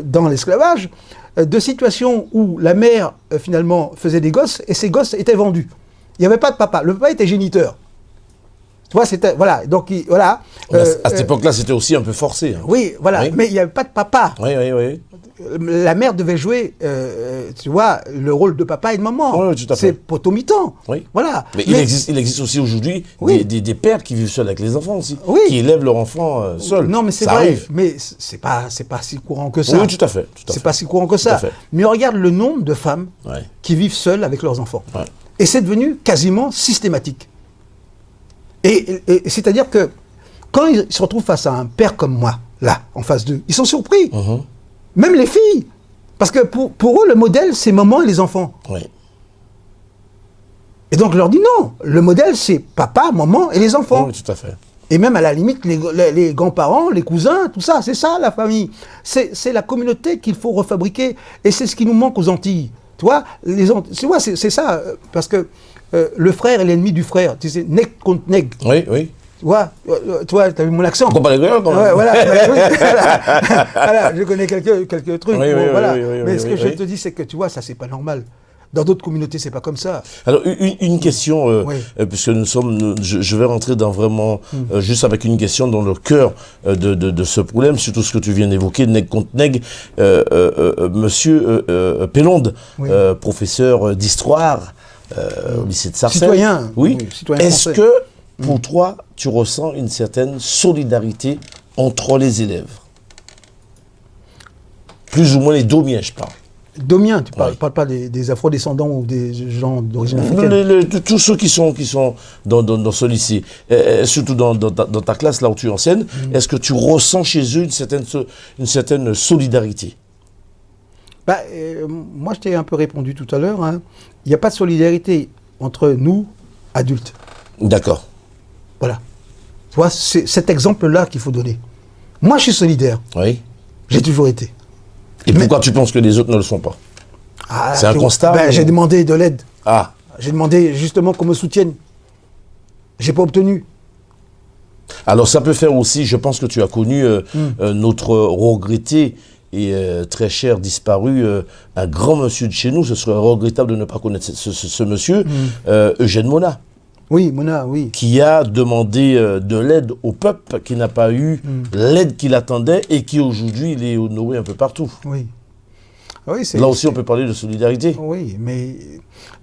S2: dans l'esclavage de situations où la mère finalement faisait des gosses et ces gosses étaient vendus. Il n'y avait pas de papa. Le papa était géniteur. Tu vois, c'était voilà. Donc voilà.
S1: À cette époque-là, c'était aussi un peu forcé. Hein.
S2: Oui, voilà. Mais il n'y avait pas de papa.
S1: Oui.
S2: La mère devait jouer, tu vois, le rôle de papa et de maman.
S1: Oui, tout à fait.
S2: C'est potomitant.
S1: Oui.
S2: Voilà.
S1: Mais il existe aussi aujourd'hui des pères qui vivent seuls avec les enfants aussi, qui élèvent leur enfant seuls.
S2: Non, mais c'est vrai. Arrive. Mais c'est pas si courant que ça.
S1: Oui, tout à fait.
S2: C'est pas si courant que ça. Mais regarde le nombre de femmes qui vivent seules avec leurs enfants. Et c'est devenu quasiment systématique. Et c'est-à-dire que quand ils se retrouvent face à un père comme moi, là, en face d'eux, ils sont surpris. Même les filles. Parce que pour eux, le modèle, c'est maman et les enfants. Et donc, je leur dis non. Le modèle, c'est papa, maman et les enfants.
S1: Oui, tout à fait.
S2: Et même à la limite, les grands-parents, les cousins, tout ça, c'est ça la famille. C'est la communauté qu'il faut refabriquer. Et c'est ce qui nous manque aux Antilles. Tu vois, tu vois, c'est ça. Parce que le frère est l'ennemi du frère. Tu sais, nègre contre nègre.
S1: Oui.
S2: Tu vois, tu as vu mon accent.
S1: On pas les gars, quand même.
S2: Voilà, je connais quelques trucs. Mais ce que je te dis, c'est que tu vois, ça, c'est pas normal. Dans d'autres communautés, c'est pas comme ça.
S1: Alors, une question,
S2: Oui.
S1: puisque je vais rentrer dans vraiment, juste avec une question dans le cœur de ce problème, surtout ce que tu viens d'évoquer, nègre contre nègre. Monsieur Pélonde,
S2: Oui.
S1: Professeur d'histoire au lycée de Sarcelles.
S2: Citoyen.
S1: Oui.
S2: Citoyen
S1: Est-ce
S2: français.
S1: que, pour toi, tu ressens une certaine solidarité entre les élèves? Plus ou moins les Domiens, je parle.
S2: Domiens, tu parles
S1: Oui.
S2: pas des afro-descendants ou des gens d'origine africaine.
S1: Tous ceux qui sont dans ce lycée, surtout dans ta classe, là où tu enseignes, est-ce que tu ressens chez eux une certaine solidarité?
S2: Bah, moi, je t'ai un peu répondu tout à l'heure. Hein. Il n'y a pas de solidarité entre nous, adultes.
S1: D'accord.
S2: Voilà. Tu vois, c'est cet exemple-là qu'il faut donner. Moi, je suis solidaire.
S1: Oui.
S2: J'ai toujours été.
S1: Et pourquoi tu penses que les autres ne le sont pas?
S2: Ah,
S1: C'est un constat,
S2: ben,
S1: ou-
S2: j'ai demandé de l'aide.
S1: Ah,
S2: J'ai demandé justement qu'on me soutienne. J'ai pas obtenu.
S1: alors ça peut faire aussi, je pense que tu as connu notre regretté et très cher disparu, un grand monsieur de chez nous, ce serait regrettable de ne pas connaître ce monsieur, Eugène Mona,
S2: Oui, Mona, oui.
S1: qui a demandé de l'aide au peuple, qui n'a pas eu l'aide qu'il attendait et qui aujourd'hui il est honoré un peu partout.
S2: Oui. Oui,
S1: Là aussi on peut parler de solidarité.
S2: Oui, mais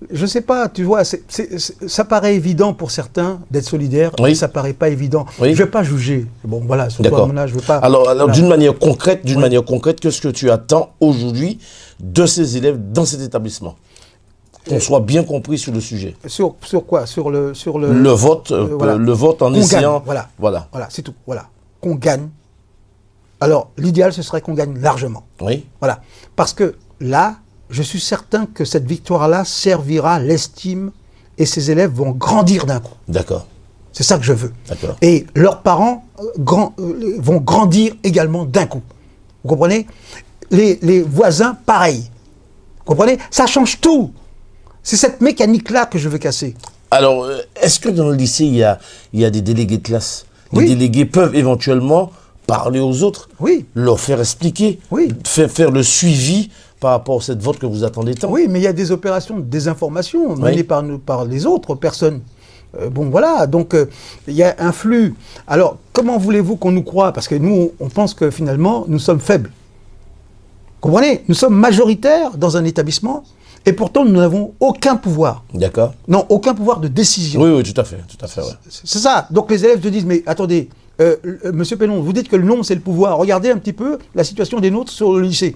S2: je sais pas, tu vois, ça paraît évident pour certains d'être solidaire,
S1: Oui.
S2: mais ça paraît pas évident.
S1: Oui.
S2: Je vais pas juger. Bon, voilà, surtout
S1: D'accord.
S2: à mon âge, je veux pas.
S1: Alors
S2: voilà.
S1: d'une manière concrète, qu'est-ce que tu attends aujourd'hui de ces élèves dans cet établissement? Qu'on soit bien compris sur le sujet.
S2: Sur quoi? Sur le
S1: vote,
S2: voilà.
S1: le vote en
S2: Qu'on
S1: essayant.
S2: gagne, voilà.
S1: Voilà.
S2: Voilà, c'est tout. Voilà. Qu'on gagne. Alors, l'idéal, ce serait qu'on gagne largement.
S1: Oui.
S2: Voilà. Parce que là, je suis certain que cette victoire-là servira l'estime et ces élèves vont grandir d'un coup.
S1: D'accord.
S2: C'est ça que je veux.
S1: D'accord.
S2: Et leurs parents vont grandir également d'un coup. Vous comprenez? Les voisins, pareil. Vous comprenez? Ça change tout. C'est cette mécanique-là que je veux casser.
S1: Alors, est-ce que dans le lycée, il y a des délégués de classe? Les
S2: Oui.
S1: délégués peuvent éventuellement parler aux autres,
S2: Oui.
S1: leur faire expliquer,
S2: Oui.
S1: faire le suivi par rapport à cette vote que vous attendez tant.
S2: Oui, mais il y a des opérations de désinformation menées
S1: Oui.
S2: par les autres personnes. Bon, voilà, donc il y a un flux. Alors, comment voulez-vous qu'on nous croie? Parce que nous, on pense que finalement, nous sommes faibles. Comprenez? Nous sommes majoritaires dans un établissement et pourtant, nous n'avons aucun pouvoir.
S1: D'accord.
S2: Non, aucun pouvoir de décision.
S1: Oui, tout à fait, ouais.
S2: C'est ça. Donc les élèves te disent, mais attendez, monsieur Pélon, vous dites que le nombre, c'est le pouvoir. Regardez un petit peu la situation des nôtres sur le lycée.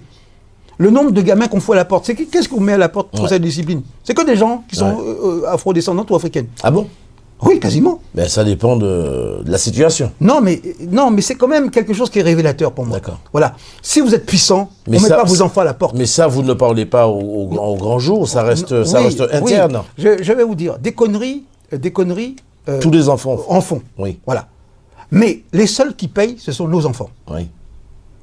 S2: Le nombre de gamins qu'on fout à la porte, qu'est-ce qu'on met à la porte pour
S1: Ouais.
S2: cette discipline? C'est que des gens qui sont afro-descendants ou africaines.
S1: Ah bon?
S2: Oui, quasiment.
S1: Ben, ça dépend de la situation.
S2: Non, mais c'est quand même quelque chose qui est révélateur pour moi.
S1: D'accord.
S2: Voilà. Si vous êtes puissant,
S1: Mais
S2: on ne met
S1: ça-
S2: pas vos enfants à la porte.
S1: Mais ça, vous ne parlez pas au grand jour, ça reste
S2: Oui,
S1: interne.
S2: oui. Je vais vous dire, des conneries,
S1: Tous les enfants.
S2: en font.
S1: Oui.
S2: Voilà. Mais les seuls qui payent, ce sont nos enfants.
S1: Oui.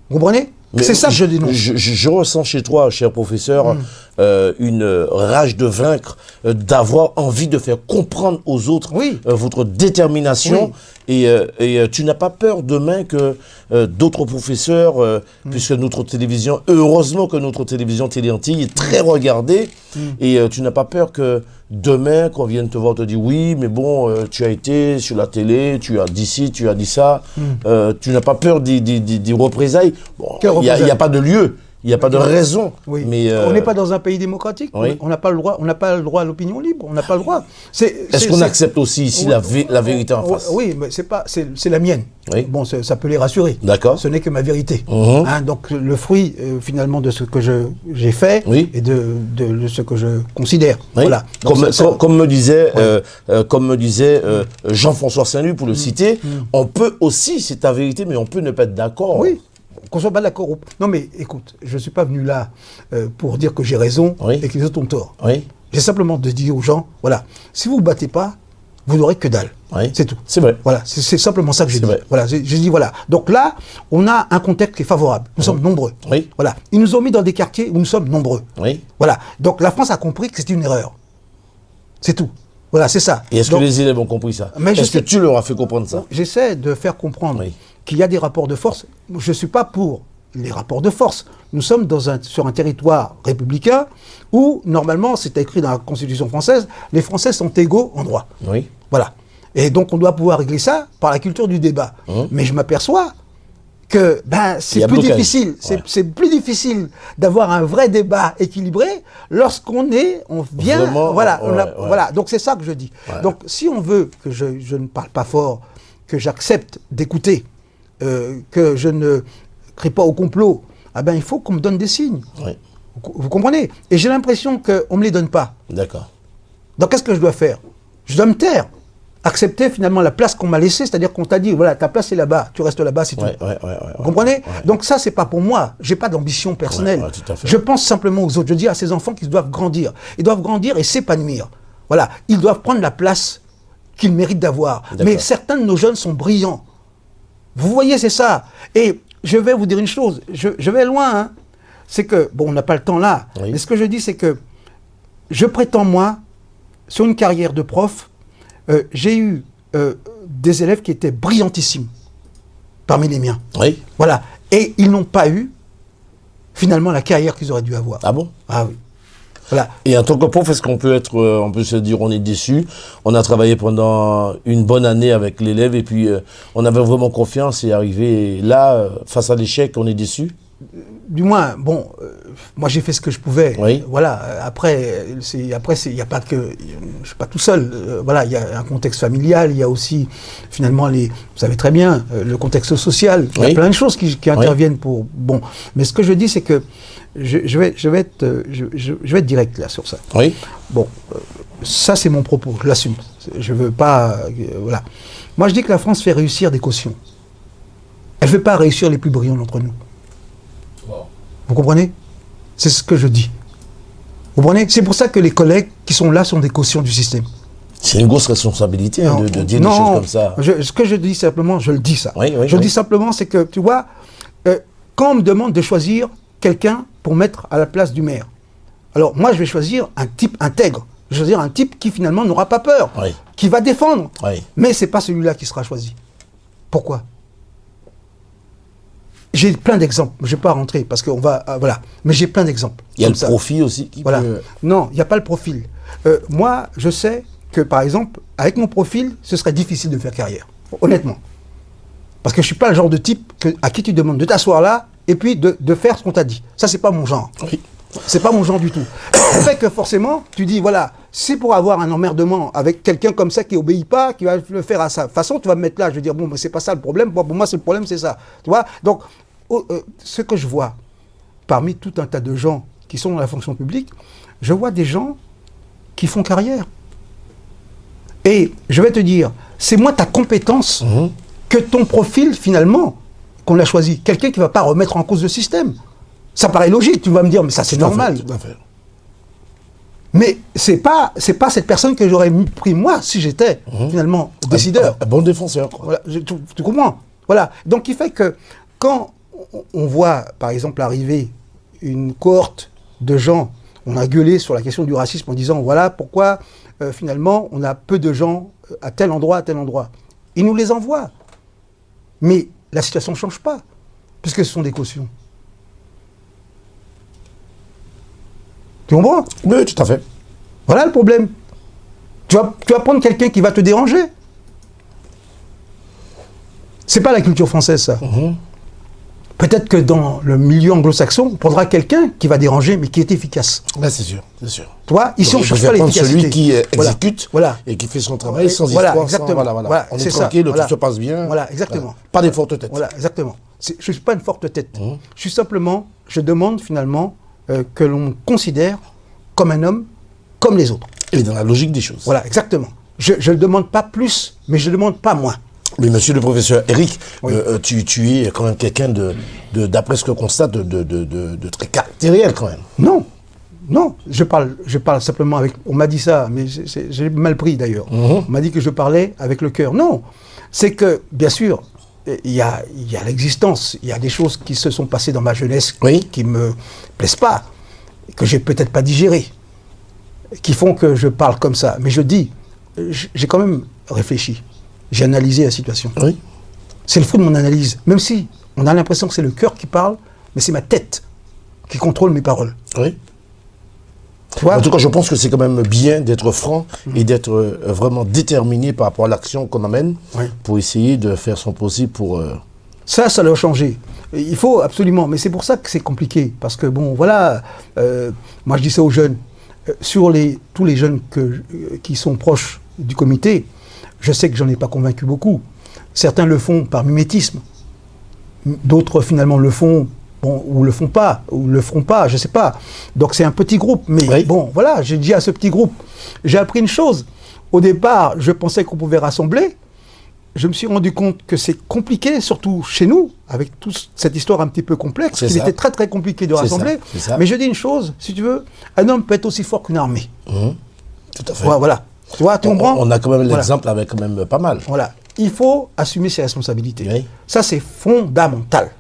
S2: Vous comprenez?
S1: Mais
S2: C'est ça que je dénonce.
S1: Je ressens chez toi, cher professeur, une rage de vaincre, d'avoir envie de faire comprendre aux autres
S2: Oui.
S1: votre détermination. Et tu n'as pas peur demain que d'autres professeurs, puisque notre télévision, heureusement que notre télévision Télé Antilles est très regardée, et tu n'as pas peur que demain, qu'on vienne te voir, te dire oui, mais bon, tu as été sur la télé, tu as dit ci, tu as dit ça, tu n'as pas peur des représailles. Bon,
S2: Quelle
S1: il n'y a
S2: représailles?
S1: pas de lieu, il n'y a pas de raison.
S2: Oui.
S1: Mais,
S2: On n'est pas dans un pays démocratique.
S1: Oui.
S2: On n'a pas le droit. On n'a pas le droit à l'opinion libre. On n'a pas le droit.
S1: Est-ce qu'on accepte aussi ici la vérité en face?
S2: Oui, mais c'est pas. C'est la mienne.
S1: Oui.
S2: Bon, ça peut les rassurer.
S1: D'accord.
S2: Ce n'est que ma vérité.
S1: Mhm.
S2: Hein, donc le fruit finalement de ce que j'ai fait
S1: Oui.
S2: et de ce que je considère.
S1: Oui.
S2: Voilà. Donc,
S1: Comme me disait Jean-François Saint-Louis, pour le citer, on peut aussi, c'est ta vérité, mais on peut ne pas être d'accord.
S2: oui. Qu'on soit pas d'accord. Non, mais écoute, je ne suis pas venu là pour dire que j'ai raison
S1: Oui.
S2: et que les autres ont tort.
S1: Oui.
S2: J'ai simplement de dire aux gens, voilà, si vous ne vous battez pas, vous n'aurez que dalle.
S1: Oui.
S2: C'est tout.
S1: C'est vrai.
S2: Voilà, c'est simplement ça que j'ai
S1: C'est
S2: dit.
S1: vrai.
S2: Voilà, j'ai dit voilà. Donc là, on a un contexte qui est favorable. Nous sommes nombreux.
S1: Oui.
S2: Voilà. Ils nous ont mis dans des quartiers où nous sommes nombreux.
S1: Oui.
S2: Voilà. Donc la France a compris que c'était une erreur. C'est tout. Voilà, c'est ça.
S1: Et est-ce que
S2: Donc,
S1: les élèves ont compris ça?
S2: Mais je
S1: Est-ce que
S2: sais-
S1: tu leur as fait comprendre ça?
S2: J'essaie de faire comprendre
S1: Oui.
S2: qu'il y a des rapports de force. Je ne suis pas pour les rapports de force. Nous sommes sur un territoire républicain où, normalement, c'est écrit dans la Constitution française, les Français sont égaux en droit.
S1: Oui.
S2: Voilà. Et donc, on doit pouvoir régler ça par la culture du débat. Mais je m'aperçois que c'est plus difficile. C'est plus difficile d'avoir un vrai débat équilibré lorsqu'on vient.
S1: Vraiment,
S2: voilà. Donc, c'est ça que je dis.
S1: Ouais.
S2: Donc, si on veut que je ne parle pas fort, que j'accepte d'écouter, que je ne crie pas au complot, il faut qu'on me donne des signes.
S1: Oui.
S2: Vous comprenez? Et j'ai l'impression qu'on ne me les donne pas.
S1: D'accord.
S2: Donc, qu'est-ce que je dois faire? Je dois me taire. Accepter finalement la place qu'on m'a laissée, c'est-à-dire qu'on t'a dit, voilà, ta place est là-bas, tu restes là-bas, c'est tout. Vous comprenez? Donc ça, c'est pas pour moi. J'ai pas d'ambition personnelle.
S1: Tout à fait.
S2: Je pense simplement aux autres. Je dis à ces enfants qu'ils doivent grandir. Ils doivent grandir et s'épanouir. Voilà. Ils doivent prendre la place qu'ils méritent d'avoir. Mais certains de nos jeunes sont brillants. Vous voyez, c'est ça. Et je vais vous dire une chose. Je vais loin, hein. C'est que, bon, on n'a pas le temps là.
S1: Oui.
S2: Mais ce que je dis, c'est que je prétends, moi, sur une carrière de prof, j'ai eu des élèves qui étaient brillantissimes parmi les miens.
S1: Oui.
S2: Voilà. Et ils n'ont pas eu, finalement, la carrière qu'ils auraient dû avoir.
S1: Ah bon?
S2: Ah oui. Voilà.
S1: Et en tant que prof, est-ce qu'on peut on peut se dire on est déçu? On a travaillé pendant une bonne année avec l'élève et puis on avait vraiment confiance et arrivé là, face à l'échec, on est déçu?
S2: Du moins, bon, moi j'ai fait ce que je pouvais.
S1: Oui.
S2: Voilà. Après, il n'y a pas que, je suis pas tout seul. Voilà, il y a un contexte familial, il y a aussi finalement vous savez très bien, le contexte social. Il y a plein de choses qui interviennent pour. Bon, mais ce que je dis, c'est que je vais être direct là sur ça.
S1: Oui.
S2: Bon, ça c'est mon propos, je l'assume. Je veux pas, voilà. Moi je dis que la France fait réussir des quotients. Elle ne fait pas réussir les plus brillants d'entre nous. Vous comprenez? C'est ce que je dis. Vous comprenez? C'est pour ça que les collègues qui sont là sont des cautions du système.
S1: C'est une grosse responsabilité de dire des choses comme ça.
S2: Ce que je dis simplement, je le dis ça. Je dis simplement, c'est que, tu vois, quand on me demande de choisir quelqu'un pour mettre à la place du maire, alors moi je vais choisir un type intègre. Je vais choisir un type qui finalement n'aura pas peur, qui va défendre. Mais ce n'est pas celui-là qui sera choisi. Pourquoi? J'ai plein d'exemples, je ne vais pas rentrer parce qu'on va... voilà, mais j'ai plein d'exemples.
S1: Il y a le profil aussi qui peut...
S2: Non, il n'y a pas le profil. Moi, je sais que, par exemple, avec mon profil, ce serait difficile de faire carrière, honnêtement. Parce que je ne suis pas le genre de type à qui tu demandes de t'asseoir là et puis de faire ce qu'on t'a dit. Ça, ce n'est pas mon genre.
S1: Oui.
S2: C'est pas mon genre du tout. Ça fait que forcément, tu dis, voilà, c'est pour avoir un emmerdement avec quelqu'un comme ça qui obéit pas, qui va le faire à sa façon, tu vas me mettre là, je vais dire, bon, mais c'est pas ça le problème, pour moi, le problème, c'est ça. Tu vois? Donc, ce que je vois parmi tout un tas de gens qui sont dans la fonction publique, je vois des gens qui font carrière. Et je vais te dire, c'est moins ta compétence que ton profil, finalement, qu'on a choisi. Quelqu'un qui ne va pas remettre en cause le système. Ça paraît logique, tu vas me dire, mais ça c'est normal.
S1: Tout à fait.
S2: Mais c'est pas cette personne que j'aurais pris moi si j'étais finalement décideur.
S1: Un bon défenseur.
S2: Voilà, tu comprends? Voilà. Donc il fait que quand on voit par exemple arriver une cohorte de gens, on a gueulé sur la question du racisme en disant voilà pourquoi finalement on a peu de gens à tel endroit, à tel endroit. Ils nous les envoient. Mais la situation ne change pas, puisque ce sont des cautions. Tu comprends?
S1: Oui, tout à fait.
S2: Voilà le problème. Tu vas prendre quelqu'un qui va te déranger. C'est pas la culture française, ça. Peut-être que dans le milieu anglo-saxon, on prendra quelqu'un qui va déranger, mais qui est efficace.
S1: Là, c'est sûr, c'est sûr.
S2: Tu vois, ici, on ne cherche pas l'efficacité.
S1: Celui qui exécute et qui fait son travail sans histoire.
S2: Exactement.
S1: Voilà. On est tranquille, tout se passe bien.
S2: Voilà, exactement.
S1: Voilà. Pas des fortes têtes.
S2: Voilà, exactement. Je ne suis pas une forte tête. Je suis simplement, je demande finalement que l'on me considère comme un homme, comme les autres.
S1: Et dans la logique des choses.
S2: Voilà, exactement. Je ne demande pas plus, mais je ne demande pas moins.
S1: Mais monsieur le professeur Eric, tu es quand même quelqu'un d'après ce que constate, de très caractériel quand même.
S2: Non, je parle simplement avec... On m'a dit ça, mais j'ai mal pris d'ailleurs. On m'a dit que je parlais avec le cœur. Non, c'est que, bien sûr, il y a l'existence, il y a des choses qui se sont passées dans ma jeunesse qui ne me plaisent pas, que j'ai peut-être pas digérées, qui font que je parle comme ça. Mais je dis, j'ai quand même réfléchi, j'ai analysé la situation.
S1: Oui.
S2: C'est le fruit de mon analyse. Même si on a l'impression que c'est le cœur qui parle, mais c'est ma tête qui contrôle mes paroles.
S1: Oui.
S2: Tu vois?
S1: En tout cas, je pense que c'est quand même bien d'être franc et d'être vraiment déterminé par rapport à l'action qu'on amène pour essayer de faire son possible pour...
S2: Ça doit changer. Il faut absolument, mais c'est pour ça que c'est compliqué. Parce que bon, voilà, moi je dis ça aux jeunes. Sur tous les jeunes qui sont proches du comité, je sais que j'en ai pas convaincu beaucoup. Certains le font par mimétisme. D'autres finalement le font, bon, ou le font pas, ou le feront pas, je sais pas. Donc c'est un petit groupe. Mais bon, voilà, j'ai dit à ce petit groupe, j'ai appris une chose. Au départ, je pensais qu'on pouvait rassembler. Je me suis rendu compte que c'est compliqué, surtout chez nous, avec toute cette histoire un petit peu complexe. Il était très très compliqué de rassembler. Mais je dis une chose, si tu veux, un homme peut être aussi fort qu'une armée.
S1: Tout à fait.
S2: Voilà. Tu vois, tu comprends ?
S1: On a quand même l'exemple avec quand même pas mal.
S2: Voilà. Il faut assumer ses responsabilités. Oui. Ça, c'est fondamental.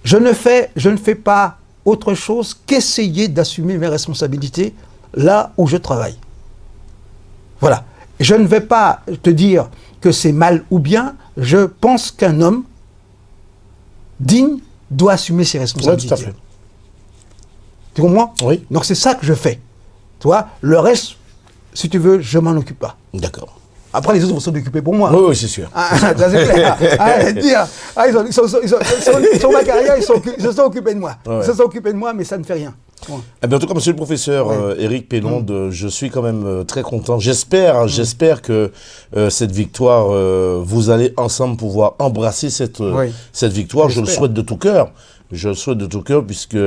S2: Je ne fais pas autre chose qu'essayer d'assumer mes responsabilités là où je travaille. Voilà. Je ne vais pas te dire que c'est mal ou bien. Je pense qu'un homme digne doit assumer ses responsabilités.
S1: Oui, tout à fait.
S2: Tu comprends ?
S1: Oui.
S2: Donc c'est ça que je fais. Tu vois, le reste, si tu veux, je m'en occupe pas.
S1: D'accord.
S2: Après, les autres vont s'en occuper pour moi.
S1: Oui, oui, c'est sûr.
S2: Ça, c'est clair. Ils sont ma carrière, ils se sont occupés de moi. Ouais. Ils se sont occupés de moi, mais ça ne fait rien.
S1: Ouais. Eh bien, en tout cas, monsieur le professeur Éric Pénonde, je suis quand même très content. J'espère que cette victoire, vous allez ensemble pouvoir embrasser cette victoire. Je le souhaite de tout cœur. Je le souhaite de tout cœur, puisque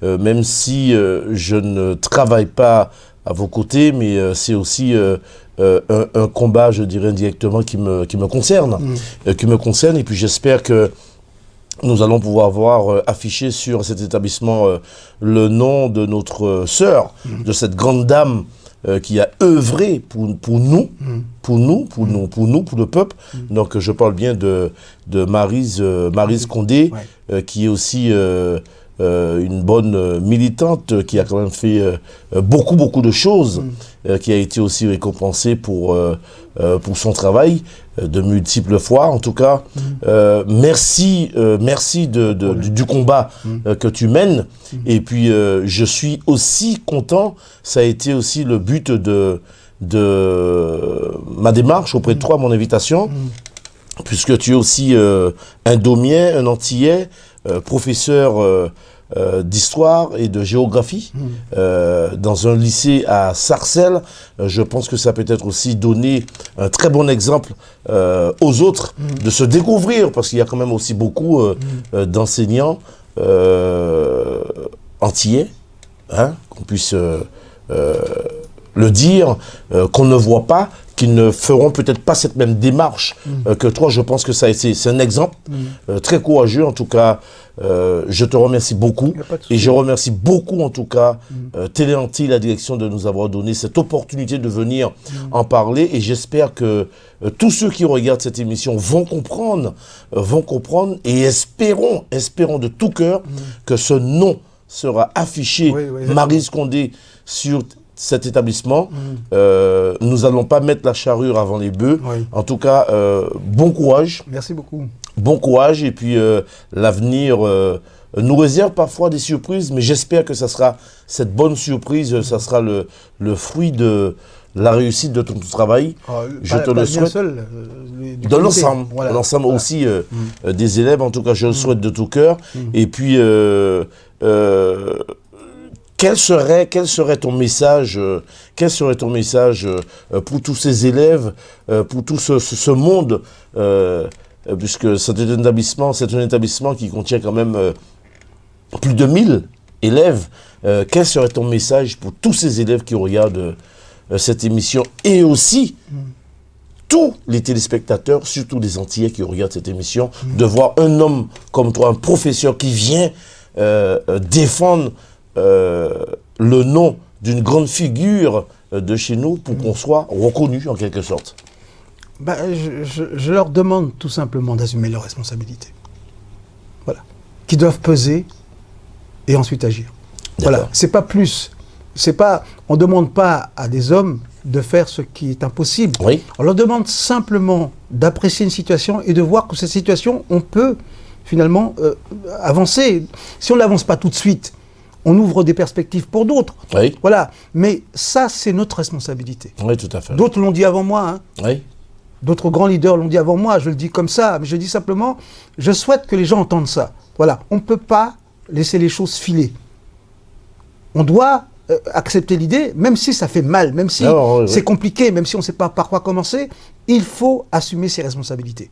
S1: même si je ne travaille pas à vos côtés, mais c'est aussi un combat, je dirais indirectement, qui me concerne. Et puis j'espère que nous allons pouvoir voir affiché sur cet établissement le nom de notre sœur, de cette grande dame qui a œuvré pour nous, pour le peuple. Donc je parle bien de Maryse Condé, qui est aussi une bonne militante, qui a quand même fait beaucoup de choses, qui a été aussi récompensée pour son travail de multiples fois. En tout cas, merci du combat que tu mènes. Et puis, je suis aussi content, ça a été aussi le but de ma démarche auprès de toi, mon invitation, puisque tu es aussi un Domien, un Antillais, professeur d'histoire et de géographie dans un lycée à Sarcelles. Je pense que ça peut être aussi donner un très bon exemple aux autres de se découvrir, parce qu'il y a quand même aussi beaucoup d'enseignants antillais, qu'on puisse le dire, qu'on ne voit pas, qui ne feront peut-être pas cette même démarche que toi. Je pense que c'est un exemple très courageux. En tout cas, je te remercie beaucoup. Et je remercie beaucoup, en tout cas, Télé Antilles, la direction, de nous avoir donné cette opportunité de venir en parler. Et j'espère que tous ceux qui regardent cette émission vont comprendre et espérons de tout cœur que ce nom sera affiché, Maryse Condé, sur cet établissement. Nous n'allons pas mettre la charrue avant les bœufs. En tout cas, bon courage.
S2: Merci beaucoup.
S1: Bon courage, et puis l'avenir nous réserve parfois des surprises, mais j'espère que ça sera cette bonne surprise, ça sera le fruit de la réussite de ton travail. Je te le souhaite. De l'ensemble, voilà. L'ensemble aussi des élèves. En tout cas, je le souhaite de tout cœur. Et puis, quel serait ton message pour tous ces élèves, pour tout ce monde, puisque c'est un établissement qui contient quand même plus de 1000 élèves. Quel serait ton message pour tous ces élèves qui regardent cette émission, et aussi tous les téléspectateurs, surtout les Antillais qui regardent cette émission, de voir un homme comme toi, un professeur qui vient défendre le nom d'une grande figure de chez nous pour qu'on soit reconnu en quelque sorte?
S2: Je leur demande tout simplement d'assumer leurs responsabilités. Voilà. Qui doivent peser et ensuite agir. Voilà. C'est pas plus. On ne demande pas à des hommes de faire ce qui est impossible. On leur demande simplement d'apprécier une situation et de voir que cette situation, on peut finalement, avancer. Si on n'avance pas tout de suite, on ouvre des perspectives pour d'autres.
S1: Oui.
S2: Voilà. Mais ça, c'est notre responsabilité.
S1: Oui, tout à fait.
S2: D'autres l'ont dit avant moi. Hein.
S1: Oui.
S2: D'autres grands leaders l'ont dit avant moi. Je le dis comme ça. Mais je dis simplement, je souhaite que les gens entendent ça. Voilà. On ne peut pas laisser les choses filer. On doit accepter l'idée, même si ça fait mal, même si c'est compliqué, même si on ne sait pas par quoi commencer, il faut assumer ses responsabilités.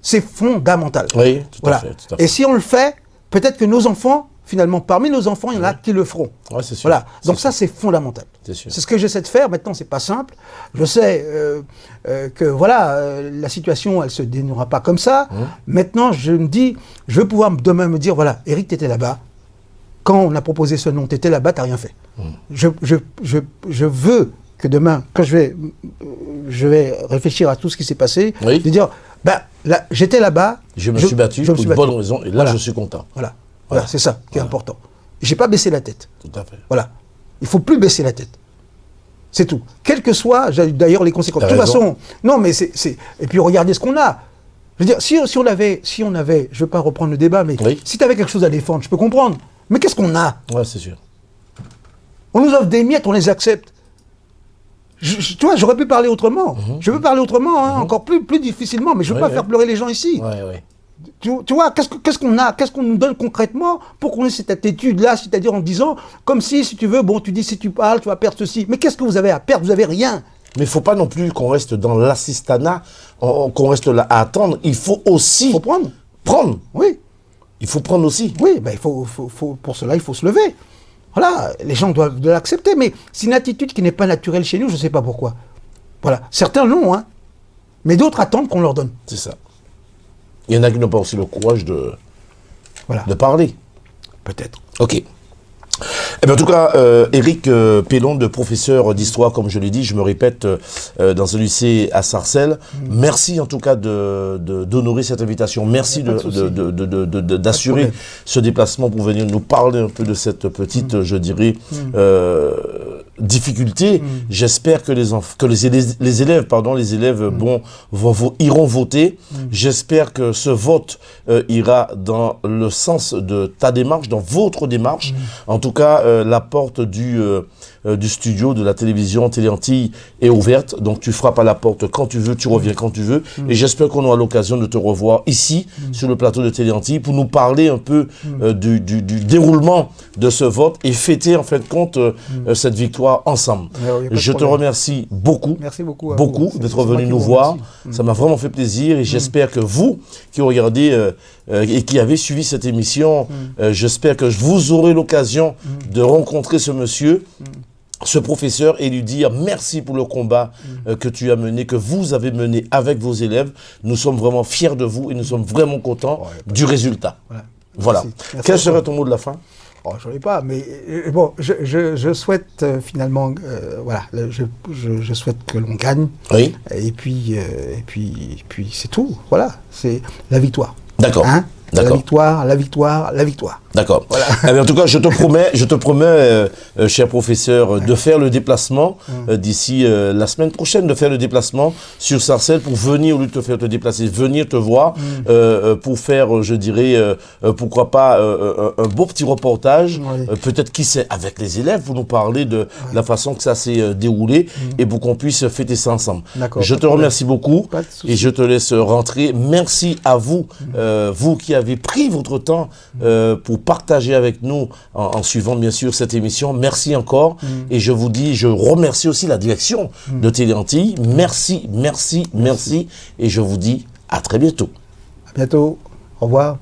S2: C'est fondamental.
S1: Oui, tout à fait.
S2: Et si on le fait, peut-être que nos enfants, finalement, parmi nos enfants, il y en a qui le feront.
S1: Ouais, c'est sûr.
S2: Voilà. Donc ça, c'est fondamental.
S1: C'est sûr.
S2: C'est ce que j'essaie de faire. Maintenant, c'est pas simple. Je sais que voilà, la situation, elle se dénouera pas comme ça. Maintenant, je me dis, je vais pouvoir demain me dire, voilà, Eric, tu étais là-bas. Quand on a proposé ce nom, tu étais là-bas, tu n'as rien fait. Je veux que demain, quand je vais réfléchir à tout ce qui s'est passé, de dire, ben, là, j'étais là-bas.
S1: Je me suis battu pour une bonne raison, et là, je suis content.
S2: Voilà, c'est ça qui est important. Je n'ai pas baissé la tête.
S1: Tout à fait.
S2: Voilà. Il ne faut plus baisser la tête. C'est tout. Quelles que soient, d'ailleurs, les conséquences. De toute façon, non, mais c'est... Et puis, regardez ce qu'on a. Je veux dire, si on avait, je ne veux pas reprendre le débat, mais si tu avais quelque chose à défendre, je peux comprendre. Mais qu'est-ce qu'on a?
S1: Ouais, c'est sûr.
S2: On nous offre des miettes, on les accepte. Tu vois, j'aurais pu parler autrement. Je veux parler autrement, hein, encore plus difficilement, mais je ne veux pas faire pleurer les gens ici. Tu vois, qu'est-ce qu'on a? Qu'est-ce qu'on nous donne concrètement pour qu'on ait cette attitude-là, c'est-à-dire en disant, comme si tu veux, bon, tu dis, si tu parles, tu vas perdre ceci. Mais qu'est-ce que vous avez à perdre? Vous n'avez rien.
S1: Mais il ne faut pas non plus qu'on reste dans l'assistanat, qu'on reste là à attendre. Il faut aussi...
S2: Il faut prendre.
S1: Prendre.
S2: Oui.
S1: Il faut prendre aussi.
S2: Oui, ben pour cela, il faut se lever. Voilà, les gens doivent l'accepter, mais c'est une attitude qui n'est pas naturelle chez nous, je ne sais pas pourquoi. Voilà, certains l'ont, hein, mais d'autres attendent qu'on leur donne.
S1: C'est ça. Il y en a qui n'ont pas aussi le courage de parler.
S2: Peut-être.
S1: Ok. Eh bien, en tout cas, Eric Pellon, de professeur d'histoire, comme je l'ai dit, je me répète, dans un lycée à Sarcelles. Merci en tout cas d'honorer cette invitation. Merci d'assurer ce déplacement pour venir nous parler un peu de cette petite, je dirais, difficulté. J'espère que les élèves iront voter. J'espère que ce vote ira dans le sens de ta démarche, dans votre démarche. En tout cas, la porte du studio de la télévision Téléantilles est ouverte. Donc, tu frappes à la porte quand tu veux, tu reviens quand tu veux. Et j'espère qu'on aura l'occasion de te revoir ici, sur le plateau de Téléantilles, pour nous parler un peu du déroulement de ce vote et fêter, en fin de compte, cette victoire ensemble. Je te remercie beaucoup.
S2: Merci beaucoup.
S1: Beaucoup d'être venu nous voir. Ça m'a vraiment fait plaisir et j'espère que vous, qui regardez et qui avez suivi cette émission, j'espère que vous aurez l'occasion de rencontrer ce monsieur, ce professeur, et lui dire merci pour le combat que tu as mené, que vous avez mené avec vos élèves. Nous sommes vraiment fiers de vous et nous sommes vraiment contents du résultat. Voilà. Merci. Quel serait ton mot de la fin?
S2: Oh, j'en ai pas, mais bon, je souhaite finalement, voilà, je souhaite que l'on gagne.
S1: Oui.
S2: Et puis c'est tout. Voilà, c'est la victoire.
S1: D'accord.
S2: Hein? La victoire, la victoire, la victoire.
S1: D'accord. Voilà. Eh bien, en tout cas, je te promets, cher professeur, de faire le déplacement d'ici la semaine prochaine, de faire le déplacement sur Sarcelles pour venir, au lieu de te faire te déplacer, venir te voir pour faire, je dirais, pourquoi pas, un beau petit reportage, peut-être qui sait, avec les élèves, pour nous parler de la façon que ça s'est déroulé et pour qu'on puisse fêter ça ensemble. Je te remercie beaucoup et je te laisse rentrer. Merci à vous, vous qui avez pris votre temps pour partager avec nous en suivant bien sûr cette émission. Merci encore et je vous dis, je remercie aussi la direction de Téléantilles. Merci, merci, merci et je vous dis à très bientôt.
S2: À bientôt. Au revoir.